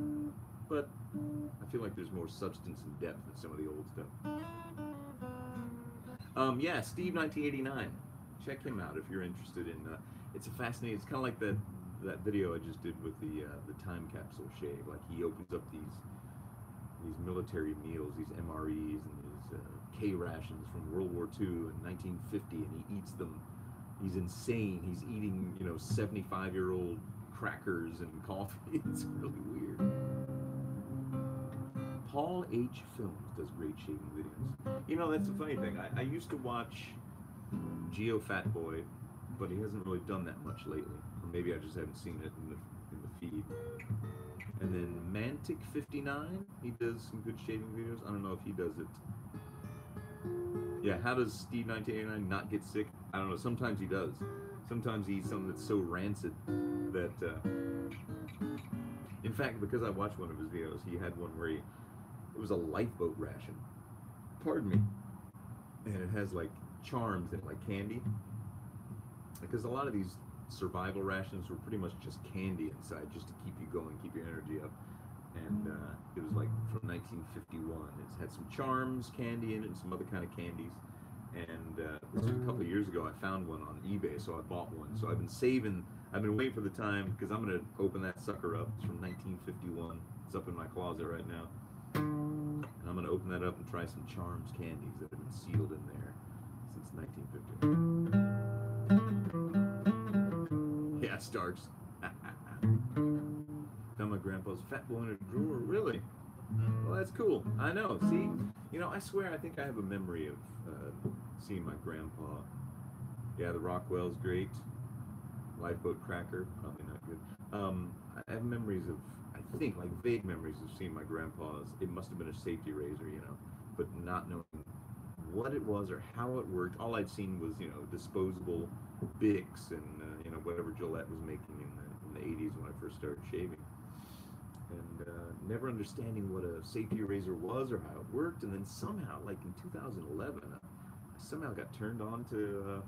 But I feel like there's more substance and depth in some of the old stuff. Yeah, Steve 1989. Check him out if you're interested in. It's a fascinating. It's kind of like that video I just did with the time capsule shave. Like he opens up these military meals, these MREs and these K rations from World War II in 1950, and he eats them. He's insane. He's eating, you know, 75-year-old crackers and coffee. It's really weird. Paul H. Films does great shaving videos. You know, that's the funny thing. I used to watch Geo Fat Boy, but he hasn't really done that much lately. Or maybe I just haven't seen it in the feed. And then Mantic59, he does some good shaving videos. I don't know if he does it. Yeah, how does Steve 1989 not get sick? I don't know. Sometimes he does. Sometimes he eats something that's so rancid that. In fact, because I watched one of his videos, he had one where it was a lifeboat ration. Pardon me. And it has like charms in it, like candy. Because a lot of these survival rations were pretty much just candy inside, just to keep you going, keep your energy up. And it was like from 1951. It's had some charms, candy in it, and some other kind of candies. And this was a couple of years ago. I found one on eBay, so I bought one. So I've been saving. I've been waiting for the time because I'm gonna open that sucker up. It's from 1951. It's up in my closet right now. And I'm gonna open that up and try some charms candies that have been sealed in there since 1950. Yeah, Starks. Found my grandpa's fat boy in a drawer. Really? Well, that's cool. I know. See, you know, I swear I think I have a memory of seeing my grandpa. Yeah, the Rockwell's great. Lifeboat Cracker, probably not good. I have memories of, I think, like vague memories of seeing my grandpa's. It must have been a safety razor, you know, but not knowing what it was or how it worked. All I'd seen was, you know, disposable Bics and, you know, whatever Gillette was making in the 80s when I first started shaving. And never understanding what a safety razor was or how it worked. And then somehow, like in 2011, I somehow got turned on to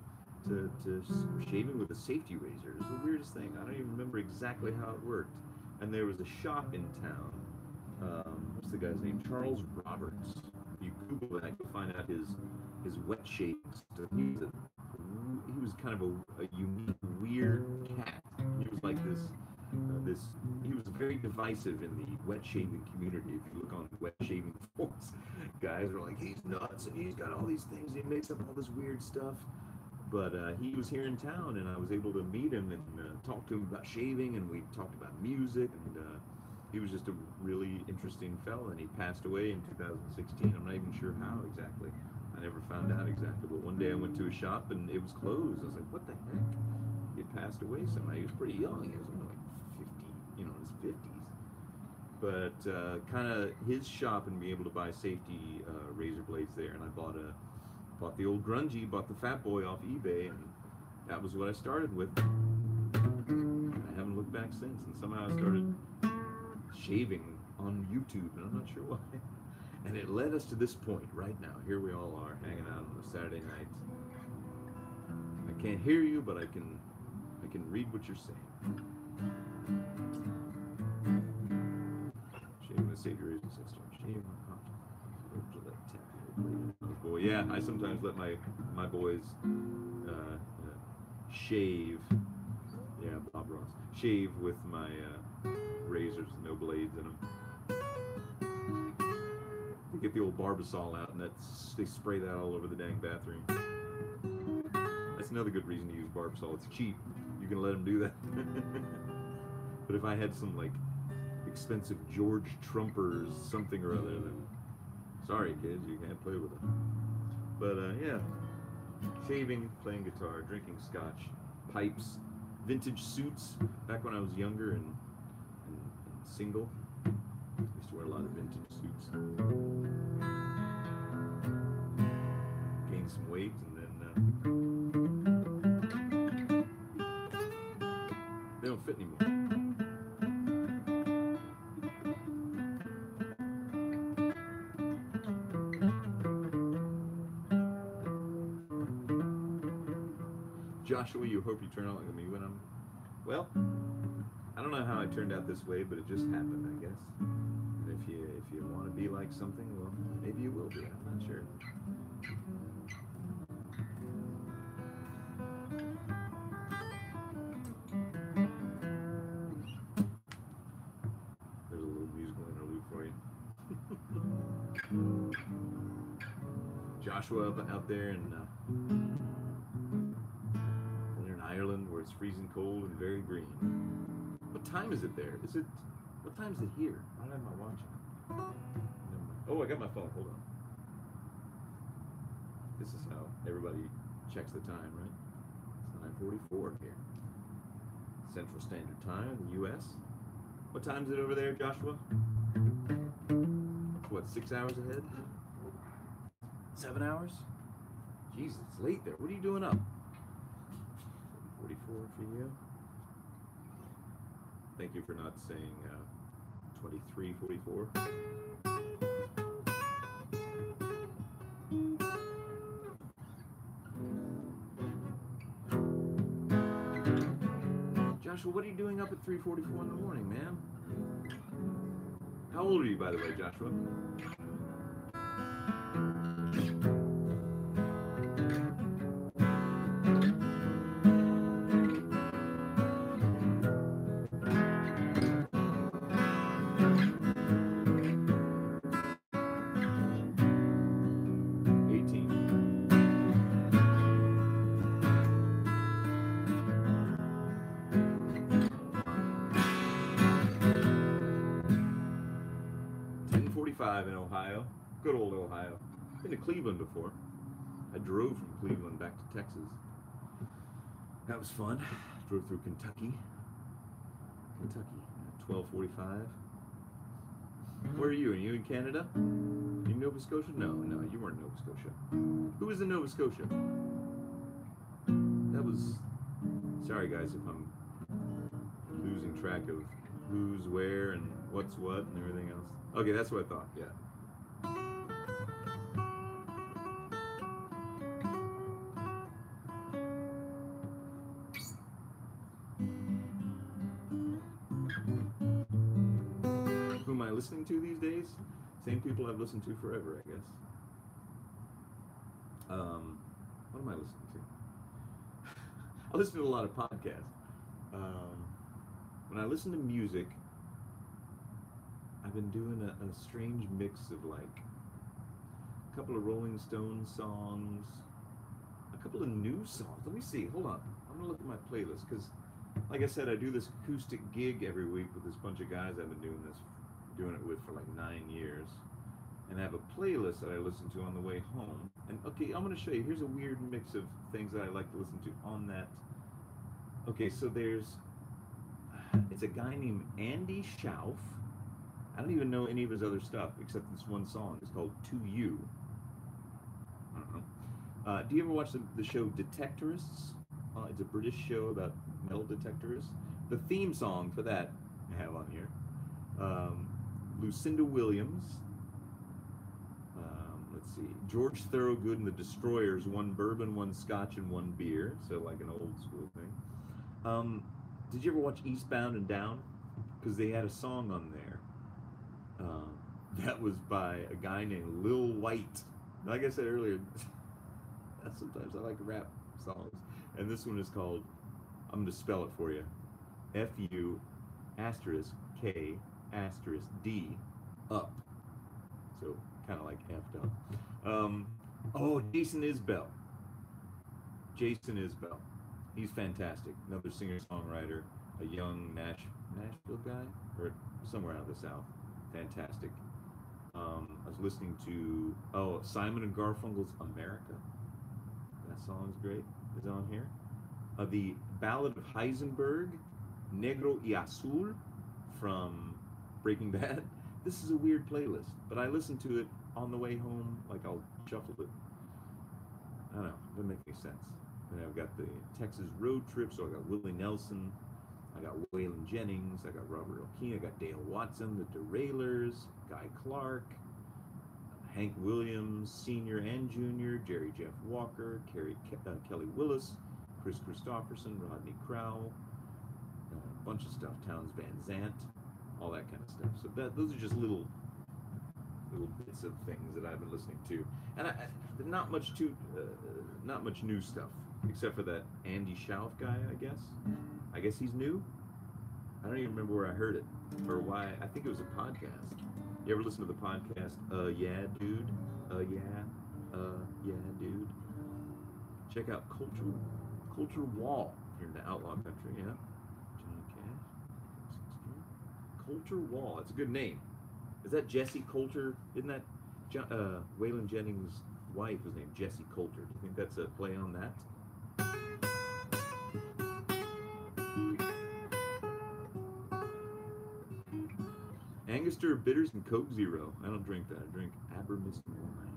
shaving with a safety razor. It was the weirdest thing. I don't even remember exactly how it worked. And there was a shop in town. What's the guy's name? Charles Roberts. If you Google that, you'll find out his wet shave stuff. He was kind of a unique, weird cat. He was like this. He was very divisive in the wet shaving community. If you look on wet shaving forums, guys are like, he's nuts and he's got all these things. He makes up all this weird stuff. But he was here in town, and I was able to meet him and talk to him about shaving, and we talked about music, and he was just a really interesting fella, and he passed away in 2016. I'm not even sure how exactly. I never found out exactly, but one day I went to a shop, and it was closed. I was like, what the heck? He had passed away somehow. He was pretty young. He was only like 50, you know, in his 50s. But kind of his shop and be able to buy safety razor blades there, and I bought the old grungy, bought the Fat Boy off eBay, and that was what I started with. I haven't looked back since, and somehow I started shaving on YouTube, and I'm not sure why. And it led us to this point right now. Here we all are, hanging out on a Saturday night. I can't hear you, but I can read what you're saying. Shaving the Savior is a sister. Shaving my boy. Yeah, I sometimes let my boys shave. Yeah, Bob Ross. Shave with my razors, no blades in them. You get the old Barbasol out, and they spray that all over the dang bathroom. That's another good reason to use Barbasol. It's cheap. You can let them do that. But if I had some like expensive George Trumpers something or other, then sorry kids, you can't play with it. But yeah, shaving, playing guitar, drinking scotch, pipes, vintage suits. Back when I was younger and single, I used to wear a lot of vintage suits. Gained some weight, and then they don't fit anymore. Joshua, you hope you turn out like me when I'm... Well, I don't know how I turned out this way, but it just happened, I guess. And if you want to be like something, well, maybe you will be. I'm not sure. There's a little musical interlude for you. Joshua out there in Ireland, where it's freezing cold and very green. What time is it there? What time is it here? I don't have my watch. Oh, I got my phone. Hold on. This is how everybody checks the time, right? It's 9:44 here. Central Standard Time in the U.S. What time is it over there, Joshua? What, 6 hours ahead? 7 hours? Jesus, it's late there. What are you doing up? 44 for you. Thank you for not saying 23:44. Joshua, what are you doing up at 3:44 in the morning, man? How old are you, by the way, Joshua? In Ohio. Good old Ohio. Been to Cleveland before. I drove from Cleveland back to Texas. That was fun. Drove through Kentucky at 12:45. Where are you? Are you in Canada? You in Nova Scotia? No, you weren't in Nova Scotia. Who was in Nova Scotia? That was... Sorry guys if I'm losing track of who's where and what's what and everything else. Okay, that's what I thought, yeah. Who am I listening to these days? Same people I've listened to forever, I guess. What am I listening to? I listen to a lot of podcasts. When I listen to music, I've been doing a strange mix of like a couple of Rolling Stones songs, a couple of new songs. Let me see, hold on. I'm gonna look at my playlist because, like I said, I do this acoustic gig every week with this bunch of guys I've been doing it with for like 9 years. And I have a playlist that I listen to on the way home. And okay, I'm gonna show you, here's a weird mix of things that I like to listen to on that. Okay, so it's a guy named Andy Schauf. I don't even know any of his other stuff except this one song. It's called To You. I don't know. Do you ever watch the show Detectorists It's a British show about metal detectors. The theme song for that I have on here. Lucinda Williams. Let's see. George Thorogood and the Destroyers, one bourbon, one scotch, and one beer. So like an old school thing. Did you ever watch Eastbound and Down? Because they had a song on there. That was by a guy named Lil White. Like I said earlier, sometimes I like rap songs. And this one is called, I'm going to spell it for you, F-U asterisk K asterisk D up. So kind of like F'd up. Oh, Jason Isbell. Jason Isbell. He's fantastic. Another singer-songwriter, a young Nashville guy, or somewhere out of the South. Fantastic. I was listening to, Simon and Garfunkel's America. That song's great. Is on here. The Ballad of Heisenberg, Negro y Azul from Breaking Bad. This is a weird playlist, but I listen to it on the way home. Like I'll shuffle it. I don't know. It doesn't make any sense. And I've got the Texas Road Trip, so I got Willie Nelson, I got Waylon Jennings, I got Robert O'Keefe, I got Dale Watson, the Derailers, Guy Clark, Hank Williams, Sr. and Jr., Jerry Jeff Walker, Kelly Willis, Chris Christopherson, Rodney Crowell, a bunch of stuff, Townes Van Zandt, all that kind of stuff. So those are just little bits of things that I've been listening to, and not much new stuff, except for that Andy Schauf guy. I guess he's new. I don't even remember where I heard it or why. I think it was a podcast. You ever listen to the podcast? Yeah, dude. Yeah, dude. Check out Culture Wall here in the Outlaw Country. Yeah, Johnny Cash. Culture Wall. It's a good name. Is that Jessie Coulter? Isn't that Waylon Jennings' wife is named Jessie Coulter? Do you think that's a play on that? Angostura Bitters and Coke Zero. I don't drink that. I drink Abermist wine.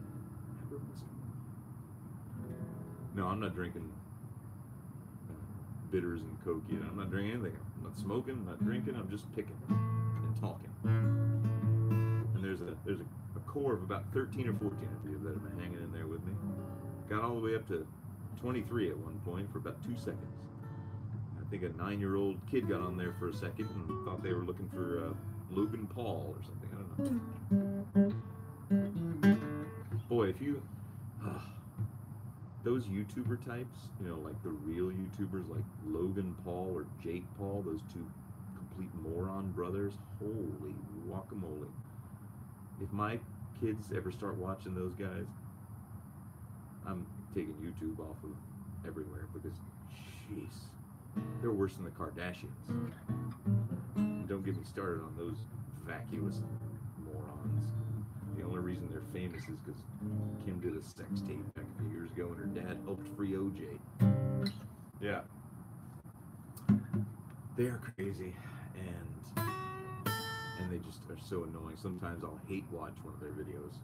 Abermist wine. No, I'm not drinking bitters and Coke yet. I'm not drinking anything. I'm not smoking. I'm not drinking. I'm just picking and talking. And there's a core of about 13 or 14 of you that have been hanging in there with me. Got all the way up to 23 at one point for about 2 seconds. I think a 9-year-old kid got on there for a second and thought they were looking for Logan Paul or something. I don't know. Boy, if you those YouTuber types, like the real YouTubers like Logan Paul or Jake Paul, those two complete moron brothers, holy guacamole. If my kids ever start watching those guys, I'm taking YouTube off of everywhere because, jeez, they're worse than the Kardashians. Don't get me started on those vacuous morons. The only reason they're famous is because Kim did a sex tape back a few years ago and her dad helped free OJ. Yeah. They're crazy and they just are so annoying. Sometimes I'll hate watch one of their videos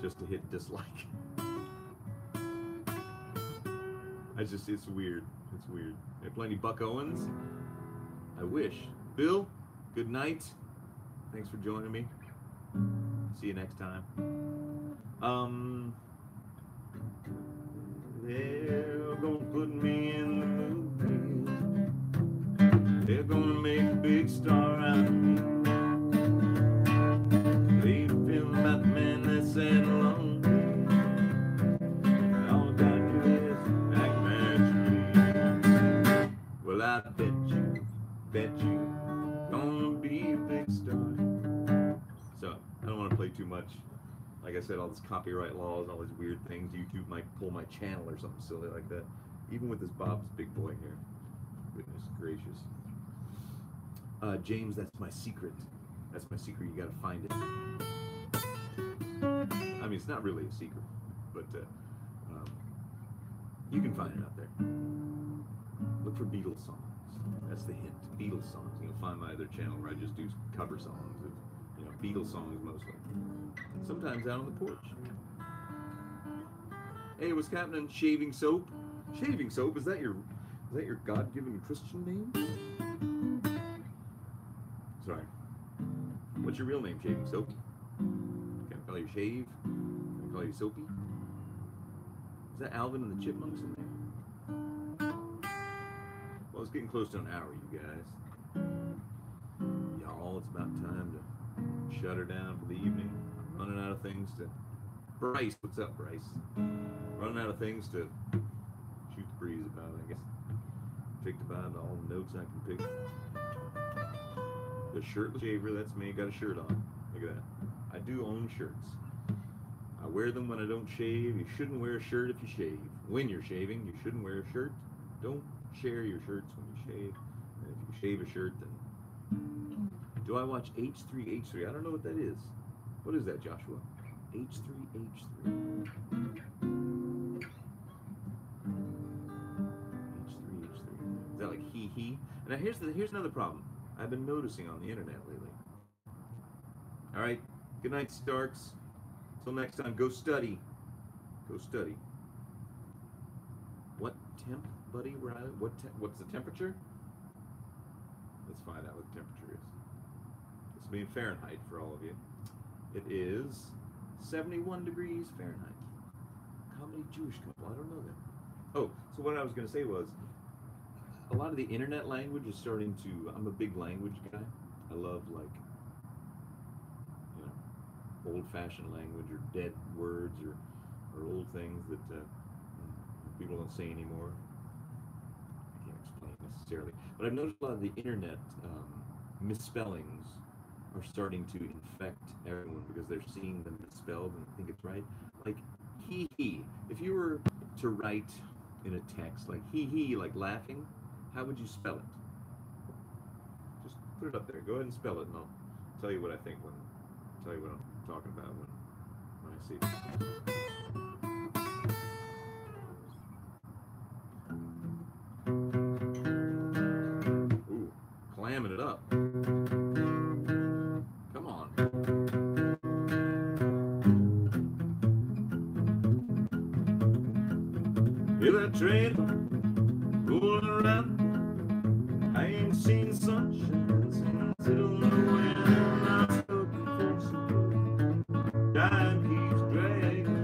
just to hit dislike. It's weird. It's weird. They play any Buck Owens? I wish. Bill, good night. Thanks for joining me. See you next time. They're gonna put me in the movie. They're gonna make a big star out of me. They feel about the man that said alone. All I gotta do is act naturally. Well, I bet you, gonna be a big star. So, I don't want to play too much. Like I said, all this copyright laws, all these weird things. YouTube might pull my channel or something silly like that. Even with this Bob's Big Boy here. Goodness gracious. James, that's my secret. That's my secret. You gotta find it. I mean, it's not really a secret, but you can find it out there. Look for Beatles songs. That's the hint. Beatles songs. You'll find my other channel where I just do cover songs of, Beatles songs mostly. Sometimes out on the porch. Hey, what's happening? Shaving soap? Shaving soap? Is that your Is that your God-given Christian name? Sorry. What's your real name, Shaving Soapy? Can I call you Shave? Can I call you Soapy? Is that Alvin and the Chipmunks in there? Well, it's getting close to an hour, you guys. Y'all, it's about time to shut her down for the evening. I'm running out of things to... Bryce, what's up, Bryce? Running out of things to shoot the breeze about, I guess. Picked about all the notes I can pick. The shirtless shaver, that's me, got a shirt on. Look at that. I do own shirts. I wear them when I don't shave. You shouldn't wear a shirt if you shave. When you're shaving, you shouldn't wear a shirt. Don't share your shirts when you shave. And if you shave a shirt, then... Do I watch H3H3? I don't know what that is. What is that, Joshua? H3H3. H3H3. Is that like he? Now here's another problem I've been noticing on the internet lately. All right, good night, Starks. Till next time, go study. Go study. What temp, buddy? What's the temperature? Let's find out what the temperature is. This will be in Fahrenheit for all of you. It is 71 degrees Fahrenheit. Comedy Jewish couple. I don't know that. Oh, so what I was going to say was, a lot of the internet language is starting to... I'm a big language guy. I love, like, you know, old-fashioned language or dead words or old things that people don't say anymore. I can't explain necessarily. But I've noticed a lot of the internet misspellings are starting to infect everyone because they're seeing them misspelled and think it's right. Like he. If you were to write in a text like he, like laughing, how would you spell it? Just put it up there. Go ahead and spell it, and I'll tell you what I think tell you what I'm talking about when I see it. Ooh, clamming it up. Come on. Hear that train rolling around? I ain't seen sunshine since it went away. I'm stuck in Mexico. Time keeps dragging.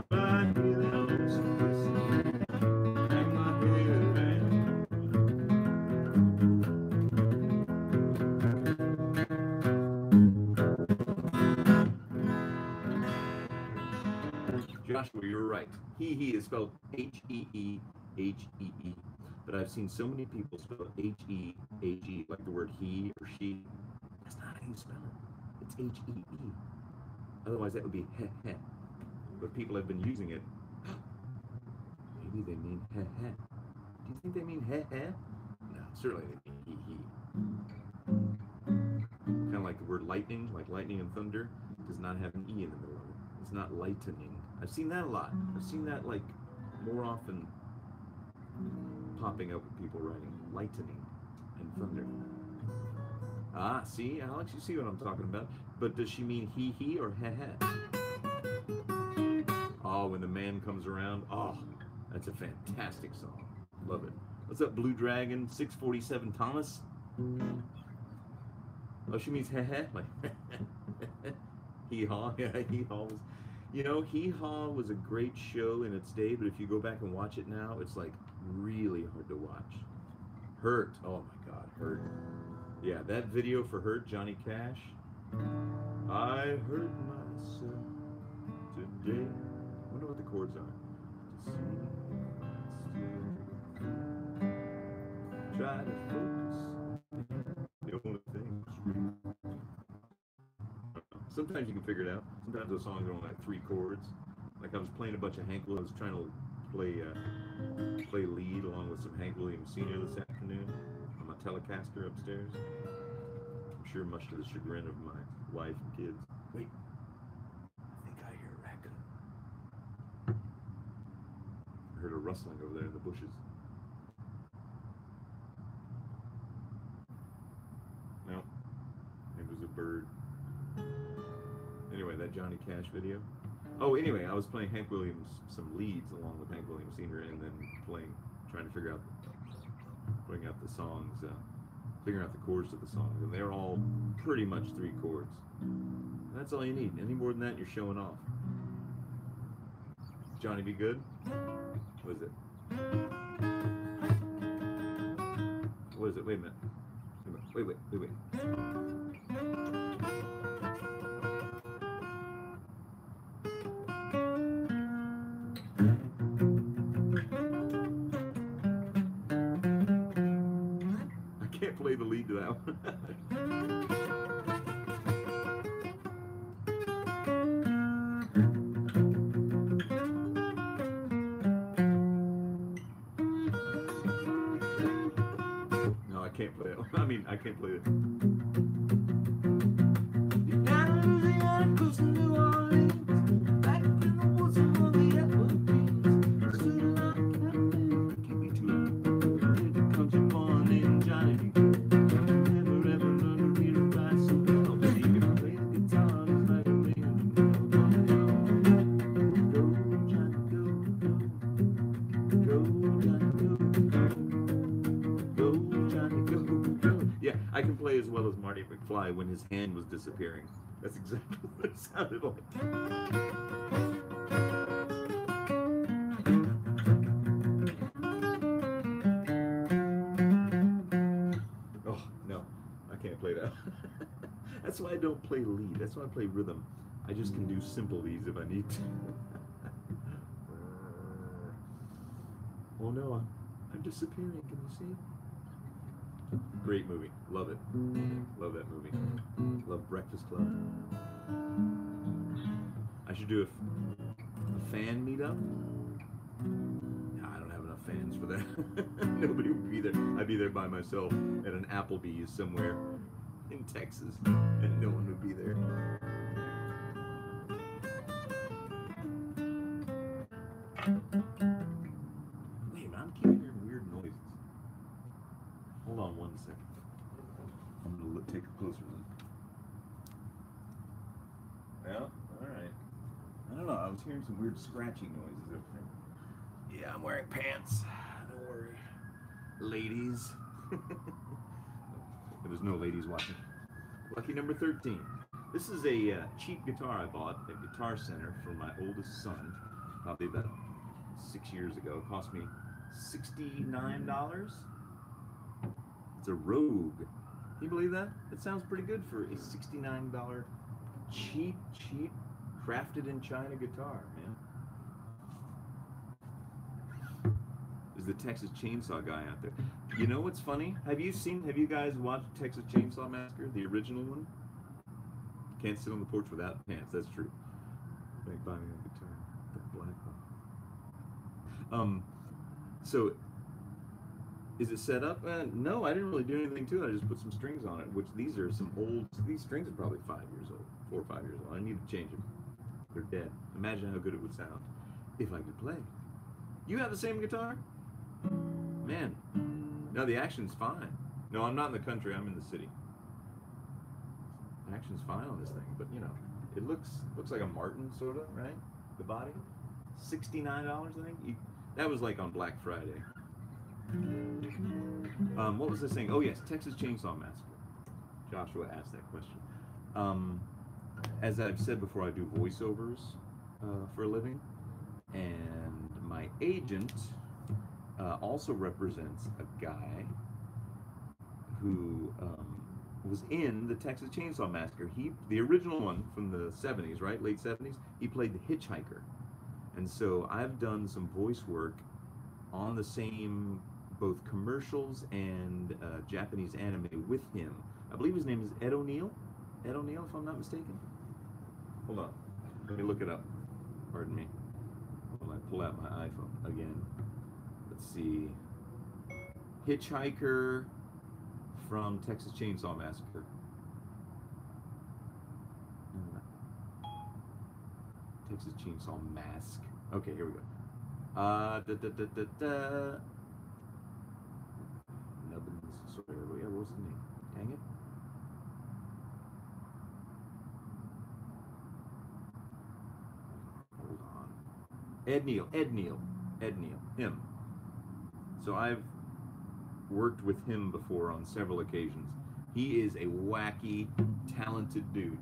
I hear that lonesome whistle, hang my head around. Joshua, you're right. He is spelled H-E-E-H-E-E. But I've seen so many people spell H-E-H-E, like the word he or she. That's not how you spell it. It's H-E-E. Otherwise, that would be heh-heh. But people have been using it. Maybe they mean heh-heh. Do you think they mean heh-heh? No, certainly they mean he. Kind of like the word lightning, like lightning and thunder, does not have an E in the middle of it. It's not lightening. I've seen that a lot. I've seen that like more often popping up with people writing lightning and thunder. Ah, see, Alex, you see what I'm talking about. But does she mean he or heh-heh? Oh, when the man comes around. Oh, that's a fantastic song. Love it. What's up, Blue Dragon 647 Thomas? Oh, she means heh-heh? Like, hee-haw? Yeah, hee-haw was... You know, Hee-Haw was a great show in its day, but if you go back and watch it now, it's like really hard to watch. Hurt. Oh my God, Hurt. Yeah, that video for Hurt, Johnny Cash. I hurt myself today. I wonder what the chords are. To see, try to focus. The only thing that's real. Sometimes you can figure it out. Sometimes those songs are only like 3 chords. Like I was playing a bunch of Hank Williams, trying to play lead along with some Hank Williams Sr. this afternoon on my Telecaster upstairs. I'm sure much to the chagrin of my wife and kids. Wait, I think I hear a raccoon. I heard a rustling over there in the bushes. No, it was a bird. Anyway, that Johnny Cash video, Oh, anyway, I was playing Hank Williams some leads along with Hank Williams Sr. and then trying to putting out the songs, figuring out the chords to the songs, and they're all pretty much 3 chords. And that's all you need. Any more than that, you're showing off. Johnny B. Good? What is it? What is it? Wait a minute. Wait. I can't play the lead to that one. No, I can't play it. I mean, I can't play it. Yeah, I can play as well as Marty McFly when his hand was disappearing. That's exactly what it sounded like. Oh, no, I can't play that. That's why I don't play lead. That's why I play rhythm. I just can do simple leads if I need to. Oh no, I'm disappearing. Can you see? Great movie. Love it. Love that movie. Love Breakfast Club. I should do a fan meetup. No, I don't have enough fans for that. Nobody would be there. I'd be there by myself at an Applebee's somewhere in Texas, and no one would be there. Wait, I'm keeping hearing weird noises. Hold on 1 second. I'm gonna take a closer look. Well, all right. I don't know. I was hearing some weird scratching noises up there. Yeah, I'm wearing pants. Don't worry, ladies. There's no ladies watching. Lucky number 13. This is a cheap guitar I bought at Guitar Center for my oldest son, probably about 6 years ago. It cost me $69. It's a Rogue. Can you believe that? It sounds pretty good for a $69 cheap, crafted in China guitar, man. There's the Texas Chainsaw guy out there. You know what's funny? Have you guys watched Texas Chainsaw Massacre, the original one? Can't sit on the porch without pants, that's true. Like buying a guitar, the black one. So, is it set up? No, I didn't really do anything to it. I just put some strings on it, which these strings are probably 5 years old, 4 or 5 years old. I need to change them. They're dead. Imagine how good it would sound if I could play. You have the same guitar? Man, no, the action's fine. No, I'm not in the country, I'm in the city. The action's fine on this thing, but you know, it looks like a Martin, sort of, right? The body. $69, I think. That was like on Black Friday. What was I saying? Oh yes, Texas Chainsaw Massacre. Joshua asked that question. As I've said before, I do voiceovers for a living, and my agent also represents a guy who was in the Texas Chainsaw Massacre. The original one from the 70s, right? Late 70s. He played the hitchhiker. And so I've done some voice work on the same, both commercials and Japanese anime with him. I believe his name is Ed O'Neill. Ed O'Neill, if I'm not mistaken. Hold on. Let me look it up. Pardon me. When I pull out my iPhone again. Let's see. Hitchhiker from Texas Chainsaw Massacre. Texas Chainsaw Mask. Okay, here we go. Nubbins. Sorry, what was the name? Dang it. Ed Neal, him. So I've worked with him before on several occasions. He is a wacky, talented dude.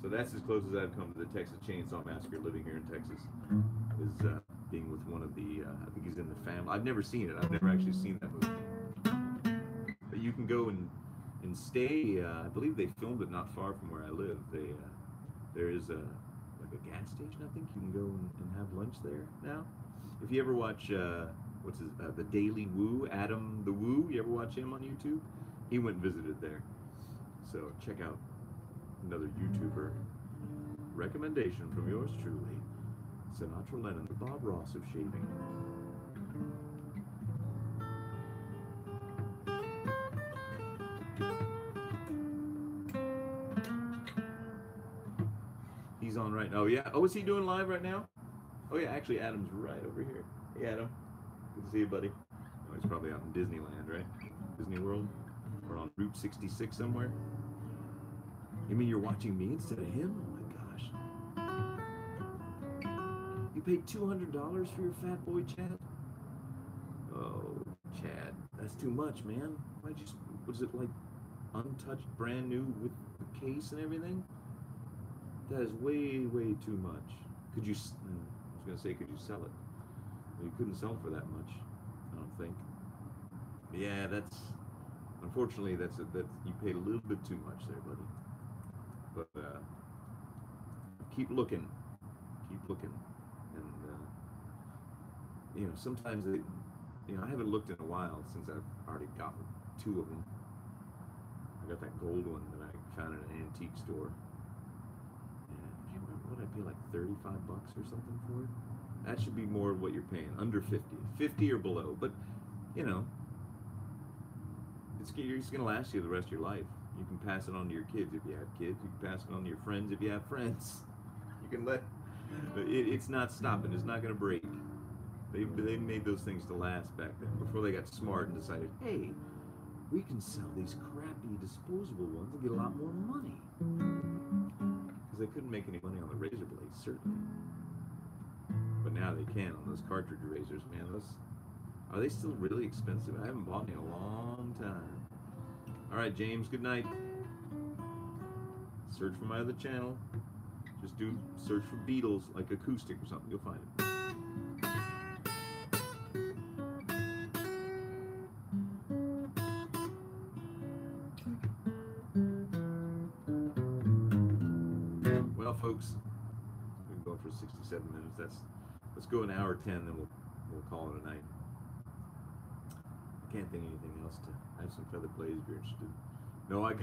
So that's as close as I've come to the Texas Chainsaw Massacre living here in Texas, is being with one of the, I think he's in the family. I've never seen it. I've never actually seen that movie. But you can go and stay, I believe they filmed it not far from where I live. There is like a gas station, I think. You can go and have lunch there now. If you ever watch, the Daily Woo, Adam the Woo, you ever watch him on YouTube? He went and visited there. So check out another YouTuber recommendation from yours truly, Sinatra Lennon, the Bob Ross of shaving. He's on right now. Oh yeah. Oh, is he doing live right now? Oh yeah, actually Adam's right over here. Hey Adam. Good to see you, buddy. Oh, he's probably out in Disneyland, right? Disney World? Or on Route 66 somewhere? You mean you're watching me instead of him? Oh my gosh. You paid $200 for your fat boy, Chad? Oh, Chad, that's too much, man. Was it like untouched, brand new with the case and everything? That is way, way too much. Could you, I was gonna say, could you sell it? Well, you couldn't sell for that much, I don't think. But yeah, unfortunately, that you paid a little bit too much there, buddy. But keep looking, and sometimes I haven't looked in a while since I've already gotten 2 of them. I got that gold one that I found in an antique store. And I can't remember what I paid, like $35 or something for it. That should be more what you're paying, under 50 or below. But it's gonna last you the rest of your life. You can pass it on to your kids if you have kids. You can pass it on to your friends if you have friends. You can it's not stopping. It's not gonna break. They made those things to last back then, before they got smart and decided, hey, we can sell these crappy disposable ones and get a lot more money. Because they couldn't make any money on the razor blades, certainly. But now they can on those cartridge razors, man. Are they still really expensive? I haven't bought any in a long time. All right, James, good night. Search for my other channel. Just search for Beatles, like acoustic or something. You'll find it. Well, folks, we've been going for 67 minutes. Let's go an hour 10, then we'll call it a night. I can't think of anything else I have some feather blades if you're interested. No, I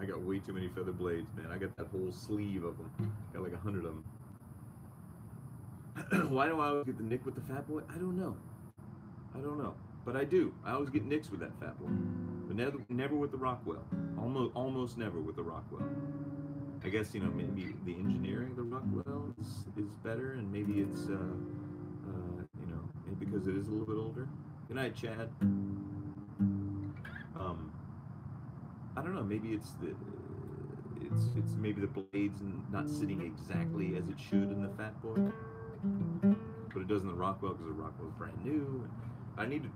got way too many feather blades, man. I got that whole sleeve of them. Got like 100 of them. Why do I always get the nick with the fat boy? I don't know. But I do. I always get nicks with that fat boy. But never with the Rockwell. Almost never with the Rockwell. I guess, maybe the engineering of the Rockwell is better, and maybe it's, maybe because it is a little bit older. Good night, Chad. I don't know. Maybe it's maybe the blades not sitting exactly as it should in the Fat Boy, but it does in the Rockwell because the Rockwell is brand new. I need to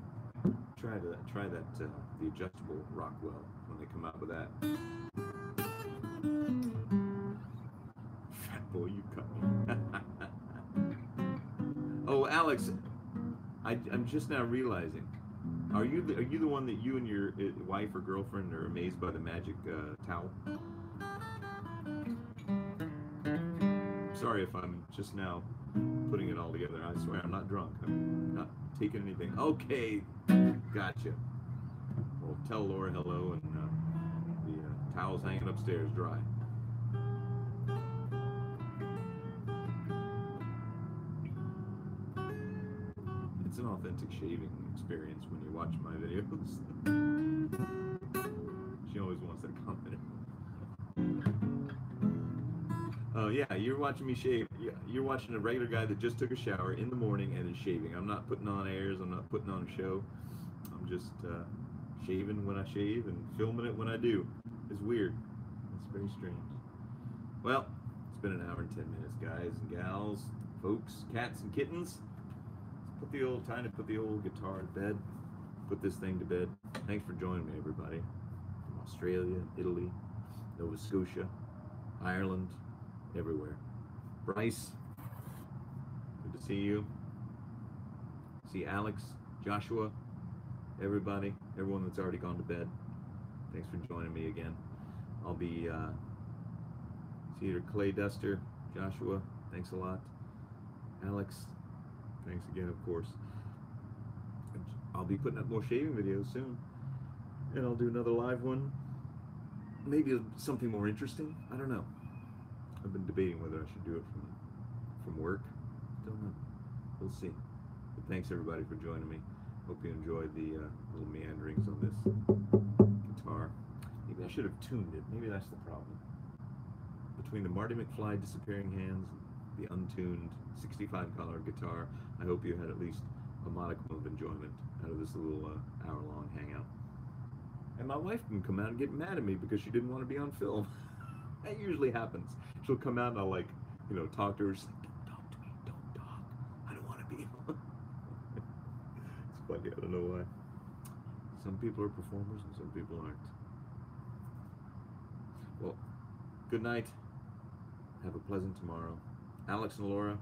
try that the adjustable Rockwell when they come out with that. Fat Boy, you cut me. Oh, Alex, I'm just now realizing. Are you the one that you and your wife or girlfriend are amazed by the magic towel? Sorry if I'm just now putting it all together. I swear I'm not drunk. I'm not taking anything. Okay, gotcha. Well, tell Laura hello, and the towel's hanging upstairs dry. It's an authentic shaving experience when you watch my videos. She always wants that comment. Oh yeah, you're watching me shave. You're watching a regular guy that just took a shower in the morning and is shaving. I'm not putting on airs. I'm not putting on a show. I'm just shaving when I shave and filming it when I do. It's weird. It's very strange. Well, it's been an hour and 10 minutes, guys and gals, folks, cats and kittens. Time to put the old guitar to bed. Put this thing to bed. Thanks for joining me, everybody. From Australia, Italy, Nova Scotia, Ireland, everywhere. Bryce, good to see you. See Alex, Joshua, everybody, everyone that's already gone to bed. Thanks for joining me again. I'll be Cedar Clay Duster, Joshua, thanks a lot. Alex, thanks again, of course. I'll be putting up more shaving videos soon, and I'll do another live one. Maybe something more interesting. I don't know. I've been debating whether I should do it from work. Don't know. We'll see. But thanks everybody for joining me. Hope you enjoyed the little meanderings on this guitar. Maybe I should have tuned it. Maybe that's the problem. Between the Marty McFly Disappearing Hands, the untuned 65 collar guitar, I hope you had at least a modicum of enjoyment out of this little hour-long hangout. And my wife can come out and get mad at me because she didn't want to be on film. That usually happens. She'll come out and I'll, like, you know, talk to her. She's like, don't talk to me, don't talk. I don't want to be on. It's funny, I don't know why. Some people are performers and some people aren't. Well, good night. Have a pleasant tomorrow. Alex and Laura,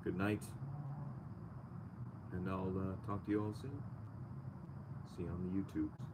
good night. And I'll talk to you all soon. See you on the YouTubes.